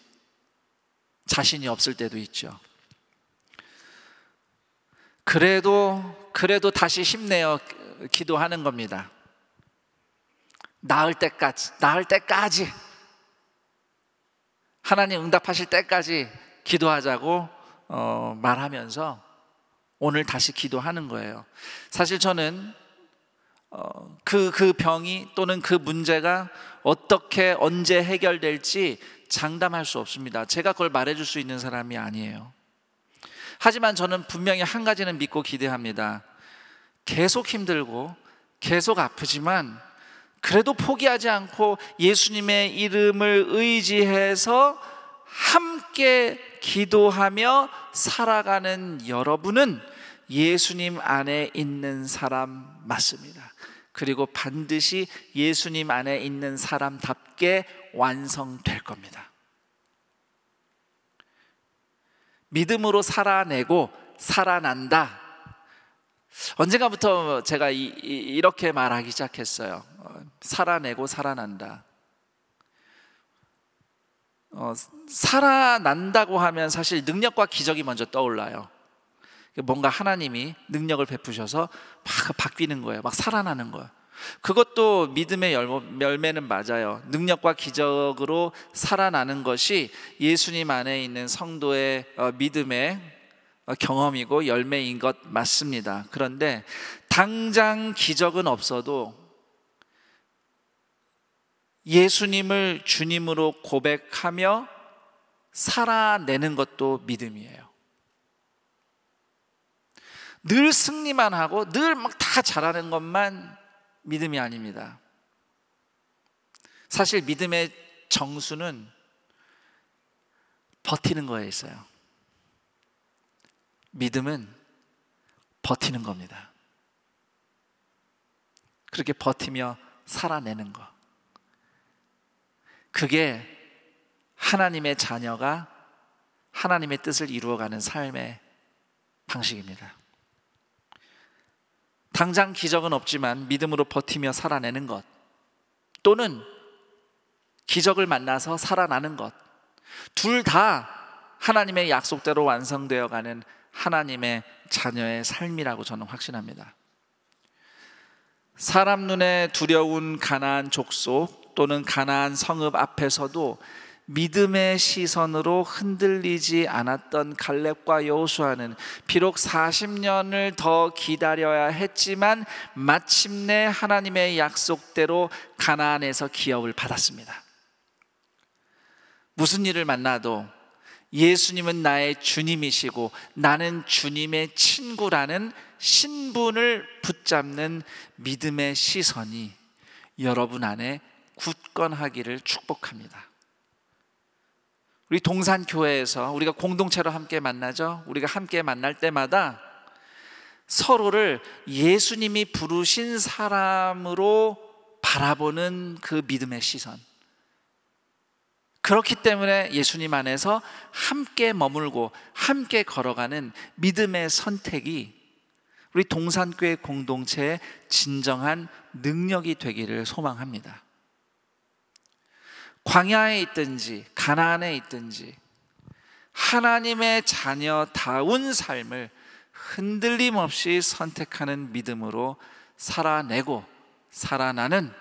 자신이 없을 때도 있죠. 그래도 다시 힘내어 기도하는 겁니다. 나을 때까지 하나님 응답하실 때까지 기도하자고 말하면서 오늘 다시 기도하는 거예요. 사실 저는 그 병이 또는 그 문제가 어떻게 언제 해결될지 장담할 수 없습니다. 제가 그걸 말해줄 수 있는 사람이 아니에요. 하지만 저는 분명히 한 가지는 믿고 기대합니다. 계속 힘들고 계속 아프지만 그래도 포기하지 않고 예수님의 이름을 의지해서 함께 기도하며 살아가는 여러분은 예수님 안에 있는 사람 맞습니다. 그리고 반드시 예수님 안에 있는 사람답게 완성될 겁니다. 믿음으로 살아내고 살아난다. 언젠가부터 제가 이렇게 말하기 시작했어요. 살아내고 살아난다. 살아난다고 하면 사실 능력과 기적이 먼저 떠올라요. 뭔가 하나님이 능력을 베푸셔서 막 바뀌는 거예요. 막 살아나는 거예요. 그것도 믿음의 열매는 맞아요. 능력과 기적으로 살아나는 것이 예수님 안에 있는 성도의 믿음의 경험이고 열매인 것 맞습니다. 그런데 당장 기적은 없어도 예수님을 주님으로 고백하며 살아내는 것도 믿음이에요. 늘 승리만 하고 늘 막 다 잘하는 것만 믿음이 아닙니다. 사실 믿음의 정수는 버티는 거에 있어요. 믿음은 버티는 겁니다. 그렇게 버티며 살아내는 것. 그게 하나님의 자녀가 하나님의 뜻을 이루어가는 삶의 방식입니다. 당장 기적은 없지만 믿음으로 버티며 살아내는 것, 또는 기적을 만나서 살아나는 것, 둘 다 하나님의 약속대로 완성되어가는 하나님의 자녀의 삶이라고 저는 확신합니다. 사람 눈에 두려운 가나안 족속 또는 가나안 성읍 앞에서도 믿음의 시선으로 흔들리지 않았던 갈렙과 여호수아는 비록 40년을 더 기다려야 했지만 마침내 하나님의 약속대로 가나안에서 기업을 받았습니다. 무슨 일을 만나도 예수님은 나의 주님이시고 나는 주님의 친구라는 신분을 붙잡는 믿음의 시선이 여러분 안에 굳건하기를 축복합니다. 우리 동산교회에서 우리가 공동체로 함께 만나죠. 우리가 함께 만날 때마다 서로를 예수님이 부르신 사람으로 바라보는 그 믿음의 시선, 그렇기 때문에 예수님 안에서 함께 머물고 함께 걸어가는 믿음의 선택이 우리 동산교회 공동체의 진정한 능력이 되기를 소망합니다. 광야에 있든지 가나안에 있든지 하나님의 자녀다운 삶을 흔들림 없이 선택하는 믿음으로 살아내고 살아나는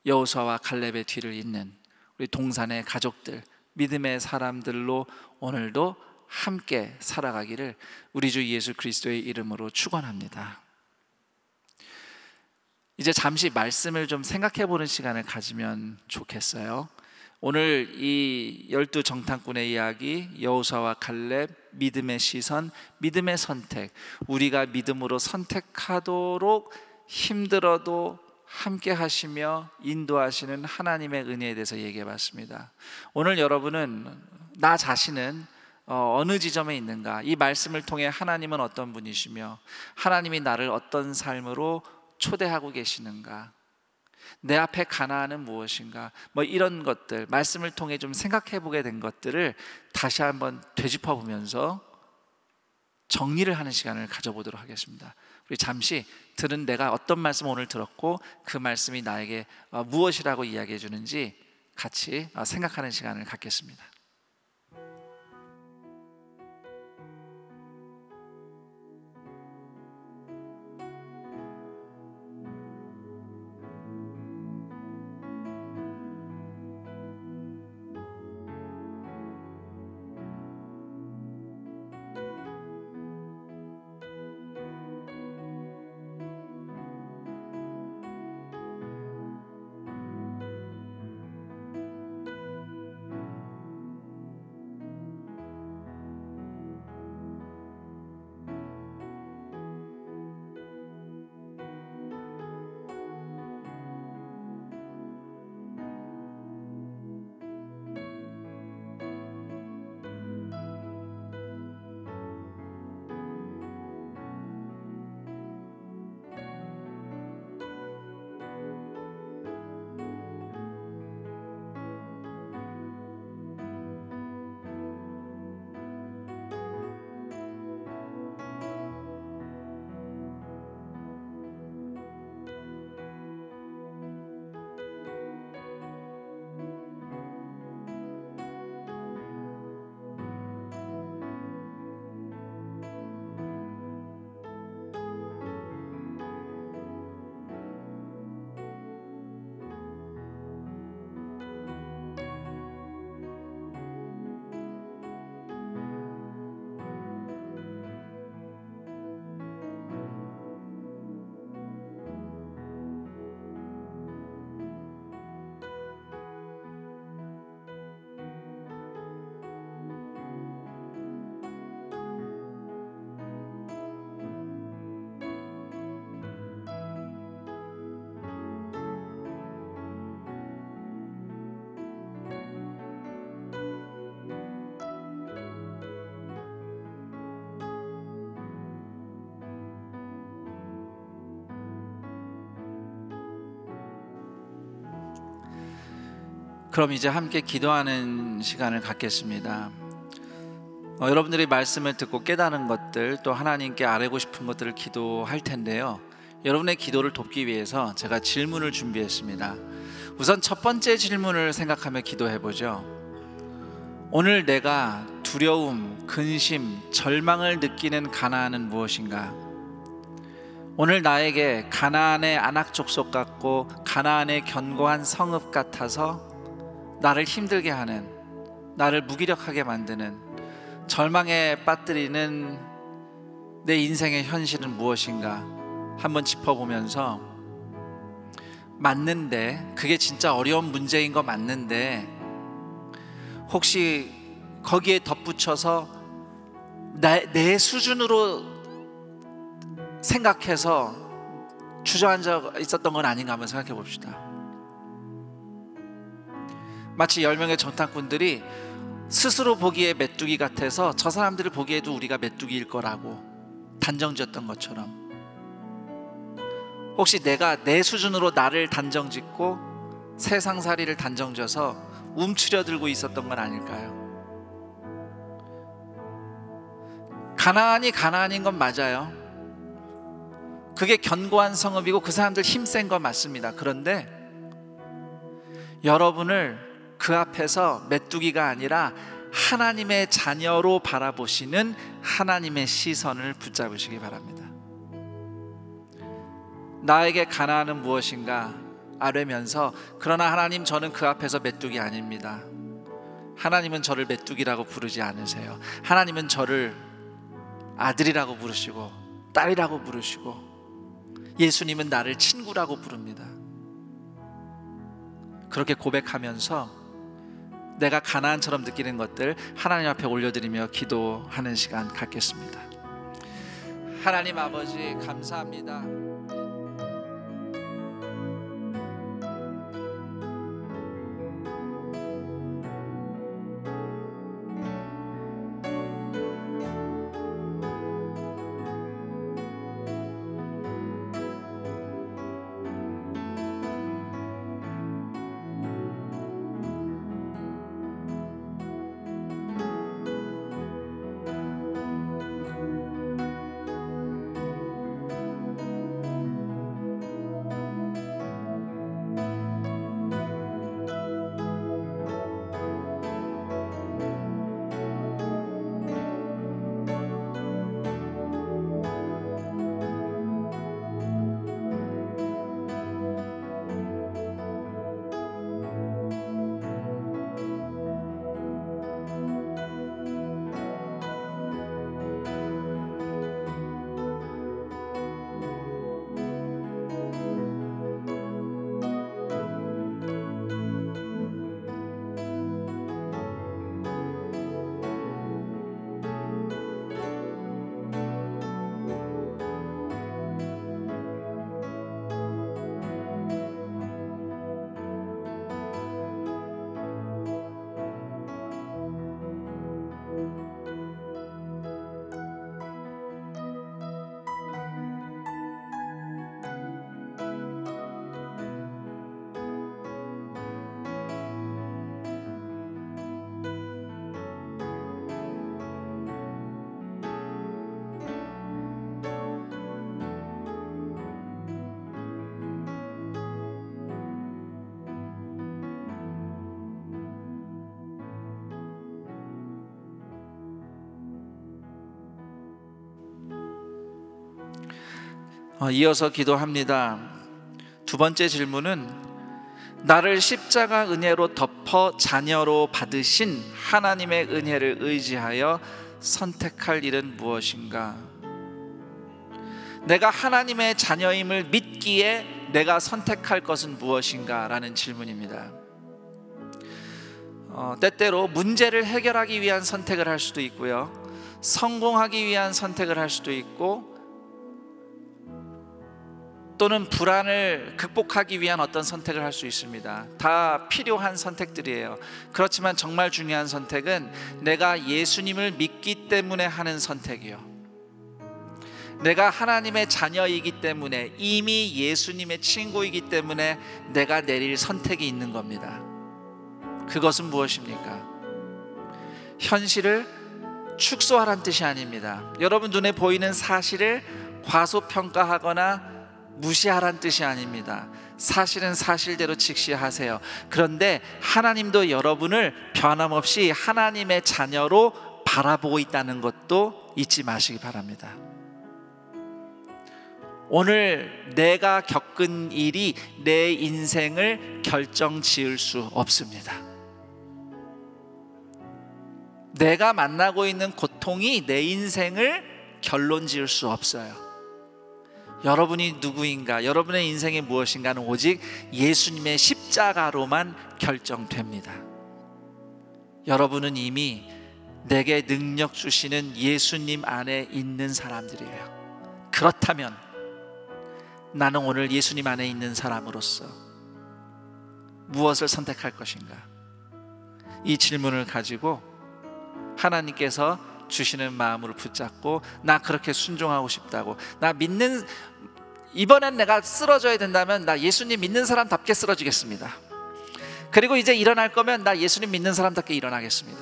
여호수아와 갈렙의 뒤를 잇는 우리 동산의 가족들 믿음의 사람들로 오늘도 함께 살아가기를 우리 주 예수 그리스도의 이름으로 축원합니다. 이제 잠시 말씀을 좀 생각해 보는 시간을 가지면 좋겠어요. 오늘 이 12 정탐꾼의 이야기, 여호수아와 갈렙, 믿음의 시선, 믿음의 선택, 우리가 믿음으로 선택하도록 힘들어도 함께 하시며 인도하시는 하나님의 은혜에 대해서 얘기해 봤습니다. 오늘 여러분은 나 자신은 어느 지점에 있는가, 이 말씀을 통해 하나님은 어떤 분이시며 하나님이 나를 어떤 삶으로 초대하고 계시는가, 내 앞에 가나안은 무엇인가, 뭐 이런 것들 말씀을 통해 좀 생각해 보게 된 것들을 다시 한번 되짚어 보면서 정리를 하는 시간을 가져보도록 하겠습니다. 우리 잠시 들은 내가 어떤 말씀 오늘 들었고 그 말씀이 나에게 무엇이라고 이야기해 주는지 같이 생각하는 시간을 갖겠습니다. 그럼 이제 함께 기도하는 시간을 갖겠습니다. 여러분들이 말씀을 듣고 깨달은 것들, 또 하나님께 아뢰고 싶은 것들을 기도할 텐데요. 여러분의 기도를 돕기 위해서 제가 질문을 준비했습니다. 우선 첫 번째 질문을 생각하며 기도해보죠. 오늘 내가 두려움, 근심, 절망을 느끼는 가나안은 무엇인가? 오늘 나에게 가나안의 안악족속 같고 가나안의 견고한 성읍 같아서 나를 힘들게 하는, 나를 무기력하게 만드는, 절망에 빠뜨리는 내 인생의 현실은 무엇인가 한번 짚어보면서, 맞는데, 그게 진짜 어려운 문제인 거 맞는데 혹시 거기에 덧붙여서 내 수준으로 생각해서 주저앉아 있었던 건 아닌가 한번 생각해 봅시다. 마치 10명의 정탐꾼들이 스스로 보기에 메뚜기 같아서 저 사람들을 보기에도 우리가 메뚜기일 거라고 단정지었던 것처럼, 혹시 내가 내 수준으로 나를 단정짓고 세상살이를 단정져서 움츠려들고 있었던 건 아닐까요? 가나안이 가나안인 건 맞아요. 그게 견고한 성읍이고 그 사람들 힘센 건 맞습니다. 그런데 여러분을 그 앞에서 메뚜기가 아니라 하나님의 자녀로 바라보시는 하나님의 시선을 붙잡으시기 바랍니다. 나에게 가나안은 무엇인가 아뢰면서, 그러나 하나님, 저는 그 앞에서 메뚜기 아닙니다. 하나님은 저를 메뚜기라고 부르지 않으세요. 하나님은 저를 아들이라고 부르시고 딸이라고 부르시고 예수님은 나를 친구라고 부릅니다. 그렇게 고백하면서 내가 가나안처럼 느끼는 것들 하나님 앞에 올려드리며 기도하는 시간 갖겠습니다. 하나님 아버지 감사합니다. 이어서 기도합니다. 두 번째 질문은 나를 십자가 은혜로 덮어 자녀로 받으신 하나님의 은혜를 의지하여 선택할 일은 무엇인가? 내가 하나님의 자녀임을 믿기에 내가 선택할 것은 무엇인가? 라는 질문입니다. 때때로 문제를 해결하기 위한 선택을 할 수도 있고요, 성공하기 위한 선택을 할 수도 있고, 또는 불안을 극복하기 위한 어떤 선택을 할 수 있습니다. 다 필요한 선택들이에요. 그렇지만 정말 중요한 선택은 내가 예수님을 믿기 때문에 하는 선택이요, 내가 하나님의 자녀이기 때문에, 이미 예수님의 친구이기 때문에 내가 내릴 선택이 있는 겁니다. 그것은 무엇입니까? 현실을 축소하라는 뜻이 아닙니다. 여러분 눈에 보이는 사실을 과소평가하거나 무시하란 뜻이 아닙니다. 사실은 사실대로 직시하세요. 그런데 하나님도 여러분을 변함없이 하나님의 자녀로 바라보고 있다는 것도 잊지 마시기 바랍니다. 오늘 내가 겪은 일이 내 인생을 결정지을 수 없습니다. 내가 만나고 있는 고통이 내 인생을 결론지을 수 없어요. 여러분이 누구인가, 여러분의 인생이 무엇인가는 오직 예수님의 십자가로만 결정됩니다. 여러분은 이미 내게 능력 주시는 예수님 안에 있는 사람들이에요. 그렇다면 나는 오늘 예수님 안에 있는 사람으로서 무엇을 선택할 것인가? 이 질문을 가지고 하나님께서 주시는 마음으로 붙잡고, 나 그렇게 순종하고 싶다고, 나 믿는, 이번엔 내가 쓰러져야 된다면 나 예수님 믿는 사람답게 쓰러지겠습니다. 그리고 이제 일어날 거면 나 예수님 믿는 사람답게 일어나겠습니다.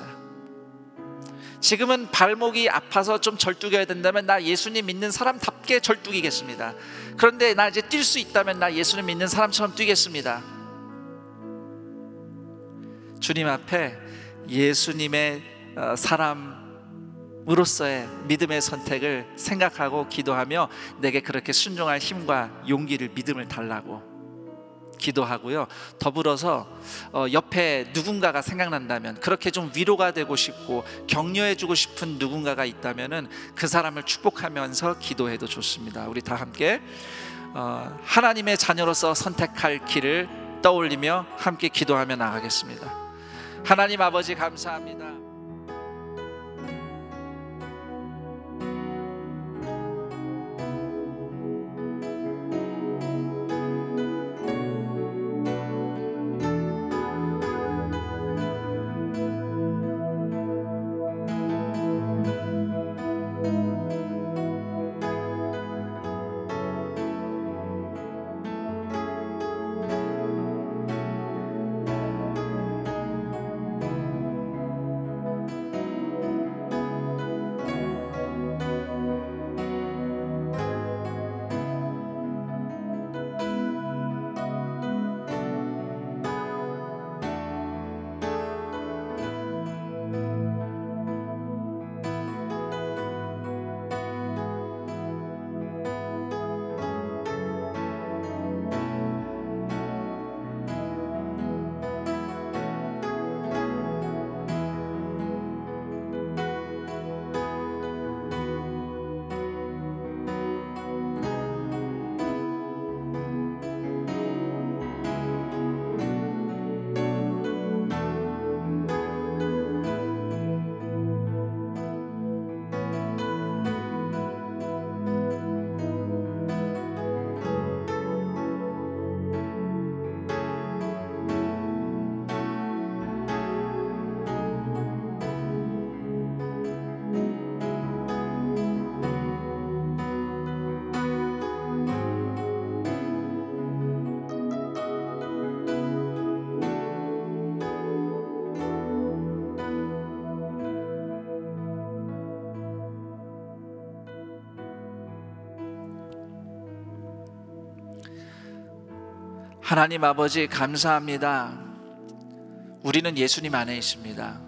지금은 발목이 아파서 좀 절뚝여야 된다면 나 예수님 믿는 사람답게 절뚝이겠습니다. 그런데 나 이제 뛸 수 있다면 나 예수님 믿는 사람처럼 뛰겠습니다. 주님 앞에 예수님의 사람으로서의 믿음의 선택을 생각하고 기도하며 내게 그렇게 순종할 힘과 용기를, 믿음을 달라고, 기도하고요. 더불어서 옆에 누군가가 생각난다면, 그렇게 좀 위로가 되고 싶고 격려해주고 싶은 누군가가 있다면은 그 사람을 축복하면서 기도해도 좋습니다. 우리 다 함께 하나님의 자녀로서 선택할 길을 떠올리며 함께 기도하며 나가겠습니다. 하나님 아버지 감사합니다. 하나님 아버지 감사합니다. 우리는 예수님 안에 있습니다.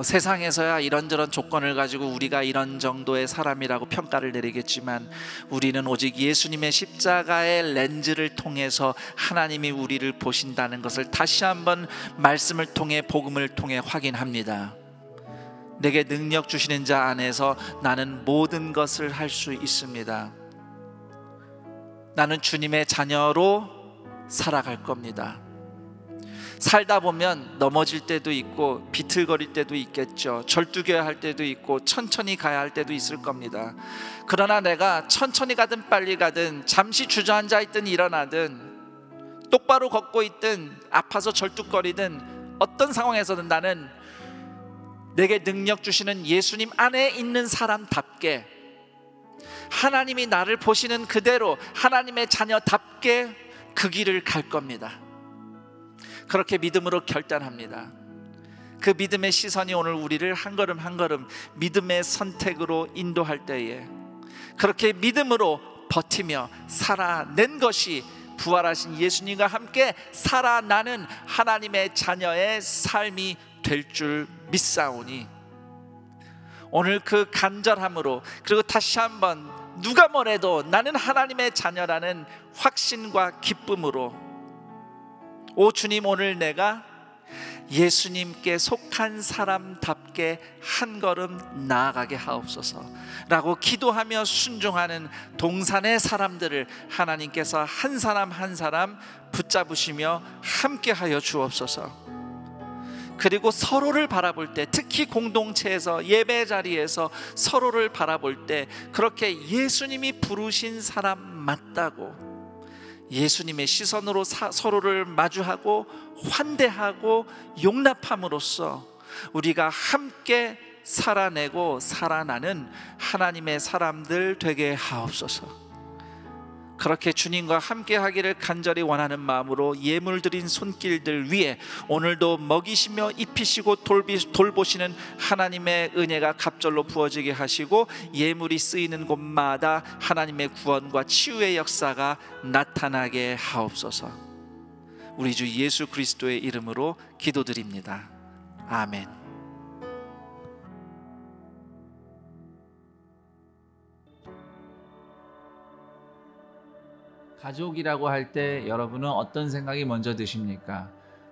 세상에서야 이런저런 조건을 가지고 우리가 이런 정도의 사람이라고 평가를 내리겠지만, 우리는 오직 예수님의 십자가의 렌즈를 통해서 하나님이 우리를 보신다는 것을 다시 한번 말씀을 통해, 복음을 통해 확인합니다. 내게 능력 주시는 자 안에서 나는 모든 것을 할 수 있습니다. 나는 주님의 자녀로 살아갈 겁니다. 살다 보면 넘어질 때도 있고 비틀거릴 때도 있겠죠. 절뚝여야 할 때도 있고 천천히 가야 할 때도 있을 겁니다. 그러나 내가 천천히 가든 빨리 가든, 잠시 주저앉아 있든 일어나든, 똑바로 걷고 있든 아파서 절뚝거리든, 어떤 상황에서든 나는 내게 능력 주시는 예수님 안에 있는 사람답게, 하나님이 나를 보시는 그대로 하나님의 자녀답게 그 길을 갈 겁니다. 그렇게 믿음으로 결단합니다. 그 믿음의 시선이 오늘 우리를 한 걸음 한 걸음 믿음의 선택으로 인도할 때에, 그렇게 믿음으로 버티며 살아낸 것이 부활하신 예수님과 함께 살아나는 하나님의 자녀의 삶이 될 줄 믿사오니, 오늘 그 간절함으로, 그리고 다시 한번 누가 뭐래도 나는 하나님의 자녀라는 확신과 기쁨으로, 오 주님, 오늘 내가 예수님께 속한 사람답게 한 걸음 나아가게 하옵소서 라고 기도하며 순종하는 동산의 사람들을 하나님께서 한 사람 한 사람 붙잡으시며 함께하여 주옵소서. 그리고 서로를 바라볼 때, 특히 공동체에서, 예배 자리에서 서로를 바라볼 때 그렇게 예수님이 부르신 사람 맞다고 예수님의 시선으로 서로를 마주하고 환대하고 용납함으로써 우리가 함께 살아내고 살아나는 하나님의 사람들 되게 하옵소서. 그렇게 주님과 함께 하기를 간절히 원하는 마음으로 예물 드린 손길들 위에 오늘도 먹이시며 입히시고 돌보시는 하나님의 은혜가 갑절로 부어지게 하시고, 예물이 쓰이는 곳마다 하나님의 구원과 치유의 역사가 나타나게 하옵소서. 우리 주 예수 그리스도의 이름으로 기도드립니다. 아멘. 가족이라고 할 때 여러분은 어떤 생각이 먼저 드십니까?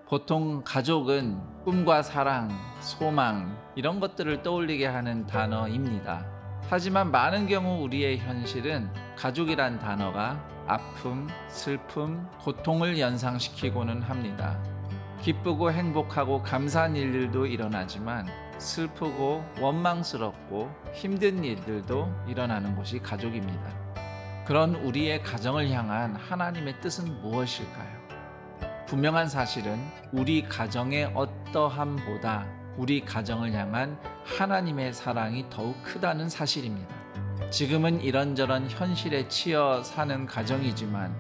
보통 가족은 꿈과 사랑, 소망 이런 것들을 떠올리게 하는 단어입니다. 하지만 많은 경우 우리의 현실은 가족이란 단어가 아픔, 슬픔, 고통을 연상시키고는 합니다. 기쁘고 행복하고 감사한 일들도 일어나지만 슬프고 원망스럽고 힘든 일들도 일어나는 곳이 가족입니다. 그런 우리의 가정을 향한 하나님의 뜻은 무엇일까요? 분명한 사실은 우리 가정의 어떠함보다 우리 가정을 향한 하나님의 사랑이 더욱 크다는 사실입니다. 지금은 이런저런 현실에 치여 사는 가정이지만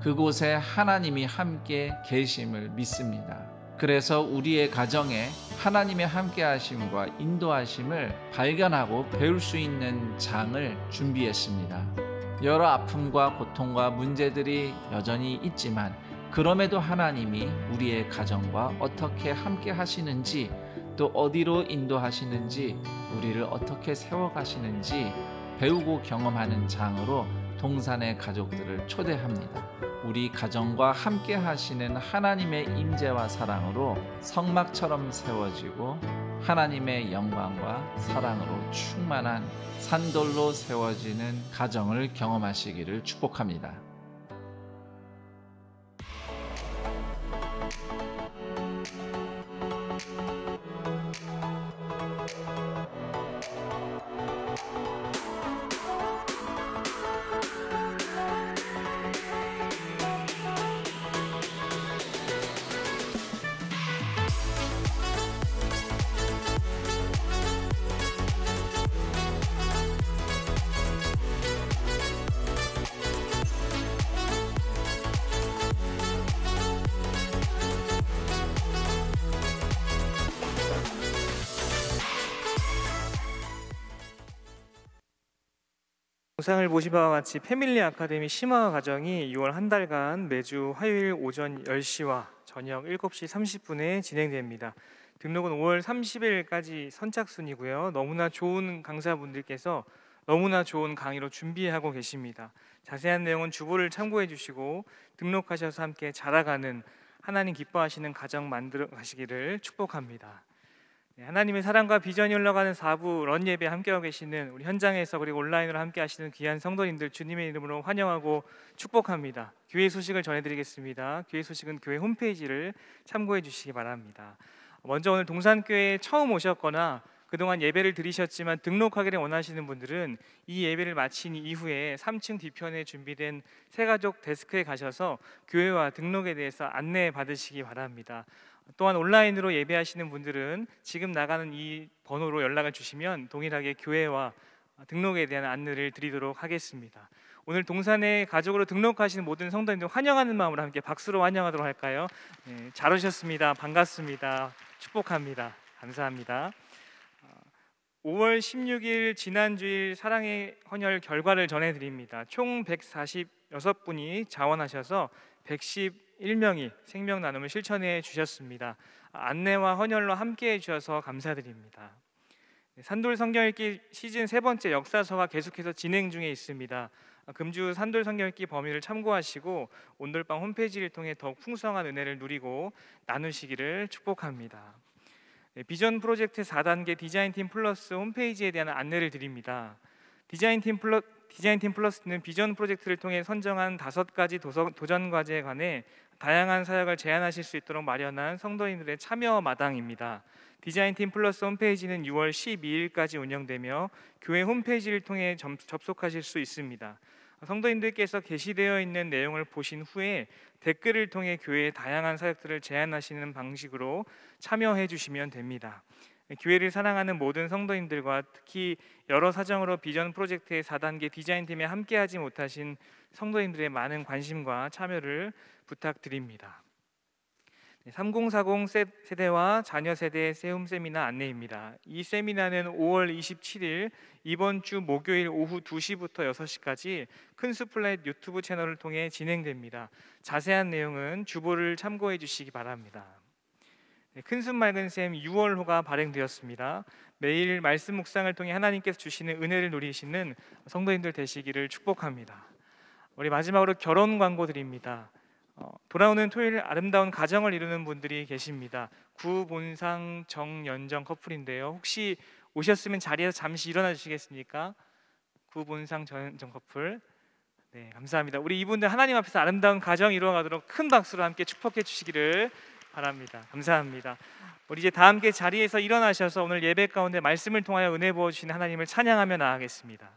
그곳에 하나님이 함께 계심을 믿습니다. 그래서 우리의 가정에 하나님의 함께하심과 인도하심을 발견하고 배울 수 있는 장을 준비했습니다. 여러 아픔과 고통과 문제들이 여전히 있지만 그럼에도 하나님이 우리의 가정과 어떻게 함께 하시는지 또 어디로 인도하시는지 우리를 어떻게 세워가시는지 배우고 경험하는 장으로 동산의 가족들을 초대합니다. 우리 가정과 함께 하시는 하나님의 임재와 사랑으로 성막처럼 세워지고 하나님의 영광과 사랑으로 충만한 산돌로 세워지는 가정을 경험하시기를 축복합니다. 영상을 보신 바와 같이 패밀리 아카데미 심화 과정이 6월 한 달간 매주 화요일 오전 10시와 저녁 7시 30분에 진행됩니다. 등록은 5월 30일까지 선착순이고요. 너무나 좋은 강사분들께서 너무나 좋은 강의로 준비하고 계십니다. 자세한 내용은 주보를 참고해 주시고 등록하셔서 함께 자라가는 하나님 기뻐하시는 가정 만들어 가시기를 축복합니다. 하나님의 사랑과 비전이 흘러가는 4부 런 예배 함께하고 계시는 우리 현장에서 그리고 온라인으로 함께 하시는 귀한 성도님들 주님의 이름으로 환영하고 축복합니다. 교회 소식을 전해드리겠습니다. 교회 소식은 교회 홈페이지를 참고해 주시기 바랍니다. 먼저 오늘 동산교회에 처음 오셨거나 그동안 예배를 드리셨지만 등록하기를 원하시는 분들은 이 예배를 마친 이후에 3층 뒤편에 준비된 새가족 데스크에 가셔서 교회와 등록에 대해서 안내 받으시기 바랍니다. 또한 온라인으로 예배하시는 분들은 지금 나가는 이 번호로 연락을 주시면 동일하게 교회와 등록에 대한 안내를 드리도록 하겠습니다. 오늘 동산에 가족으로 등록하시는 모든 성도님들 환영하는 마음으로 함께 박수로 환영하도록 할까요? 네, 잘 오셨습니다. 반갑습니다. 축복합니다. 감사합니다. 5월 16일 지난주일 사랑의 헌혈 결과를 전해드립니다. 총 146분이 자원하셔서 111명이 생명 나눔을 실천해 주셨습니다. 안내와 헌혈로 함께해 주셔서 감사드립니다. 산돌 성경 읽기 시즌 3번째 역사서가 계속해서 진행 중에 있습니다. 금주 산돌 성경 읽기 범위를 참고하시고 온돌방 홈페이지를 통해 더욱 풍성한 은혜를 누리고 나누시기를 축복합니다. 비전 프로젝트 4단계 디자인팀 플러스 홈페이지에 대한 안내를 드립니다. 디자인팀 플러스는 비전 프로젝트를 통해 선정한 5가지 도전 과제에 관해 다양한 사역을 제안하실 수 있도록 마련한 성도인들의 참여 마당입니다. 디자인팀 플러스 홈페이지는 6월 12일까지 운영되며 교회 홈페이지를 통해 접속하실 수 있습니다. 성도님들께서 게시되어 있는 내용을 보신 후에 댓글을 통해 교회의 다양한 사역들을 제안하시는 방식으로 참여해 주시면 됩니다. 교회를 사랑하는 모든 성도님들과 특히 여러 사정으로 비전 프로젝트의 4단계 디자인팀에 함께하지 못하신 성도님들의 많은 관심과 참여를 부탁드립니다. 3040 세대와 자녀 세대 세움 세미나 안내입니다. 이 세미나는 5월 27일 이번 주 목요일 오후 2시부터 6시까지 큰숲플랫 유튜브 채널을 통해 진행됩니다. 자세한 내용은 주보를 참고해 주시기 바랍니다. 큰숲 맑은 샘 6월호가 발행되었습니다. 매일 말씀 묵상을 통해 하나님께서 주시는 은혜를 누리시는 성도님들 되시기를 축복합니다. 우리 마지막으로 결혼 광고 드립니다. 돌아오는 토요일 아름다운 가정을 이루는 분들이 계십니다. 구본상 정연정 커플인데요. 혹시 오셨으면 자리에서 잠시 일어나 주시겠습니까? 구본상 정연정 커플. 네, 감사합니다. 우리 이분들 하나님 앞에서 아름다운 가정 이루어가도록 큰 박수로 함께 축복해 주시기를 바랍니다. 감사합니다. 우리 이제 다 함께 자리에서 일어나셔서 오늘 예배 가운데 말씀을 통하여 은혜 부어 주시는 하나님을 찬양하며 나아가겠습니다.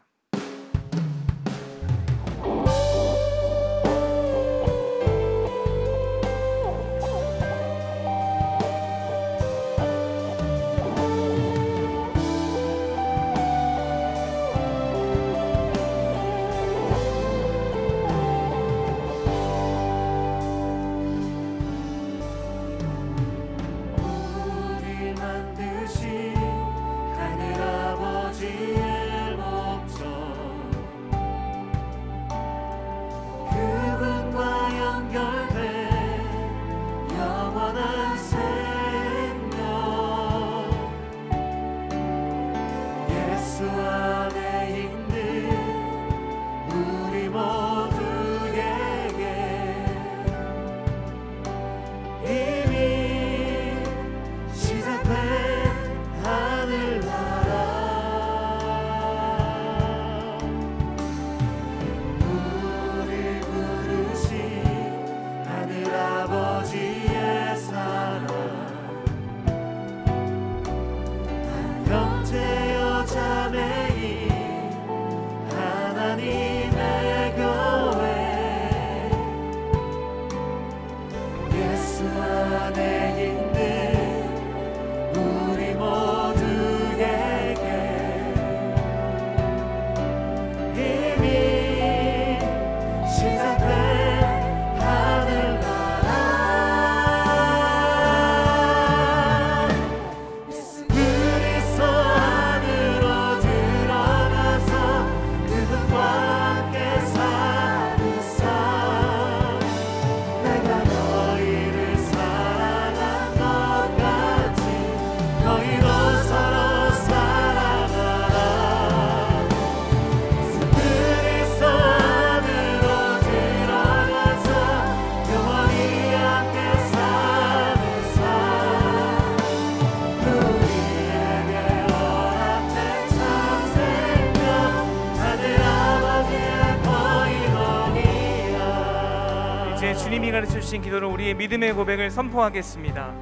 주님이 가르쳐 주신 기도로 우리의 믿음의 고백을 선포하겠습니다.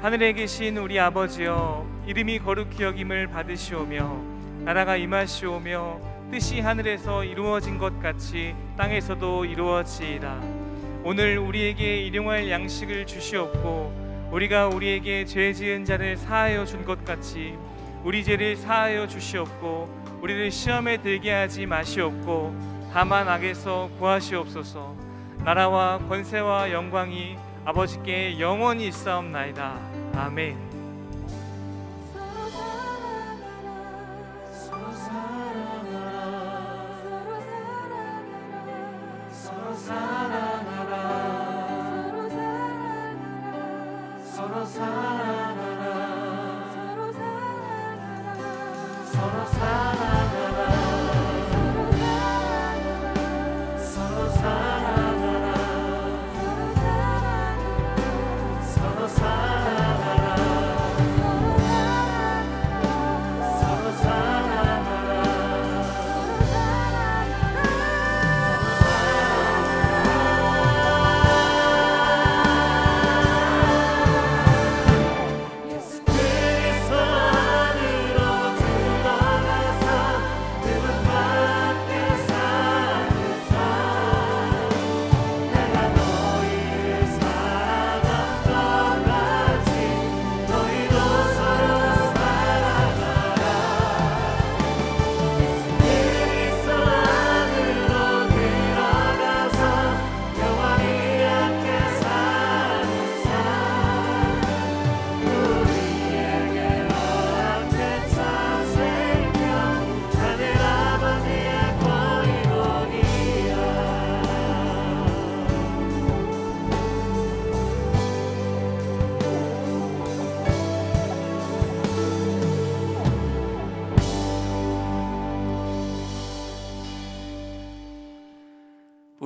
하늘에 계신 우리 아버지여, 이름이 거룩히 여김을 받으시오며 나라가 임하시오며 뜻이 하늘에서 이루어진 것 같이 땅에서도 이루어지이다. 오늘 우리에게 일용할 양식을 주시옵고 우리가 우리에게 죄 지은 자를 사하여 준 것 같이 우리 죄를 사하여 주시옵고 우리를 시험에 들게 하지 마시옵고 다만 악에서 구하시옵소서. 나라와 권세와 영광이 아버지께 영원히 있사옵나이다. 아멘. 예수 그리스도 안으로 들어가서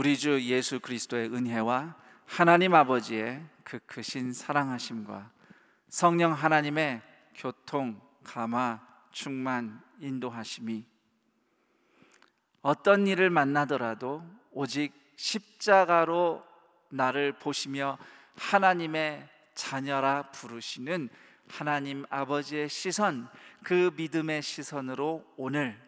우리 주 예수 그리스도의 은혜와 하나님 아버지의 그 크신 사랑하심과 성령 하나님의 교통, 감화, 충만, 인도하심이 어떤 일을 만나더라도 오직 십자가로 나를 보시며 하나님의 자녀라 부르시는 하나님 아버지의 시선, 그 믿음의 시선으로 오늘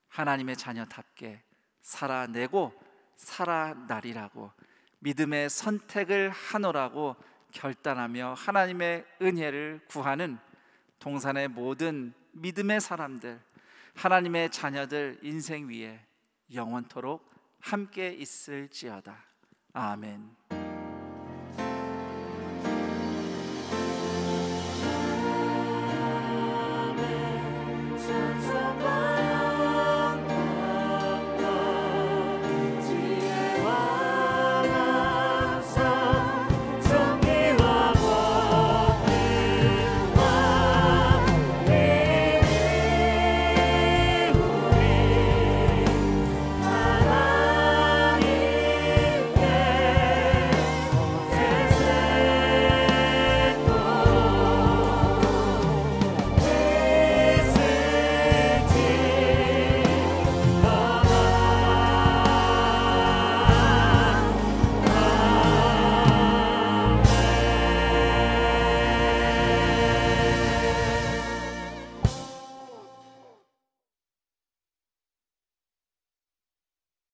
하나님의 자녀답게 살아내고 살아나리라고 믿음의 선택을 하노라고 결단하며 하나님의 은혜를 구하는 동산의 모든 믿음의 사람들, 하나님의 자녀들 인생 위에 영원토록 함께 있을지어다. 아멘.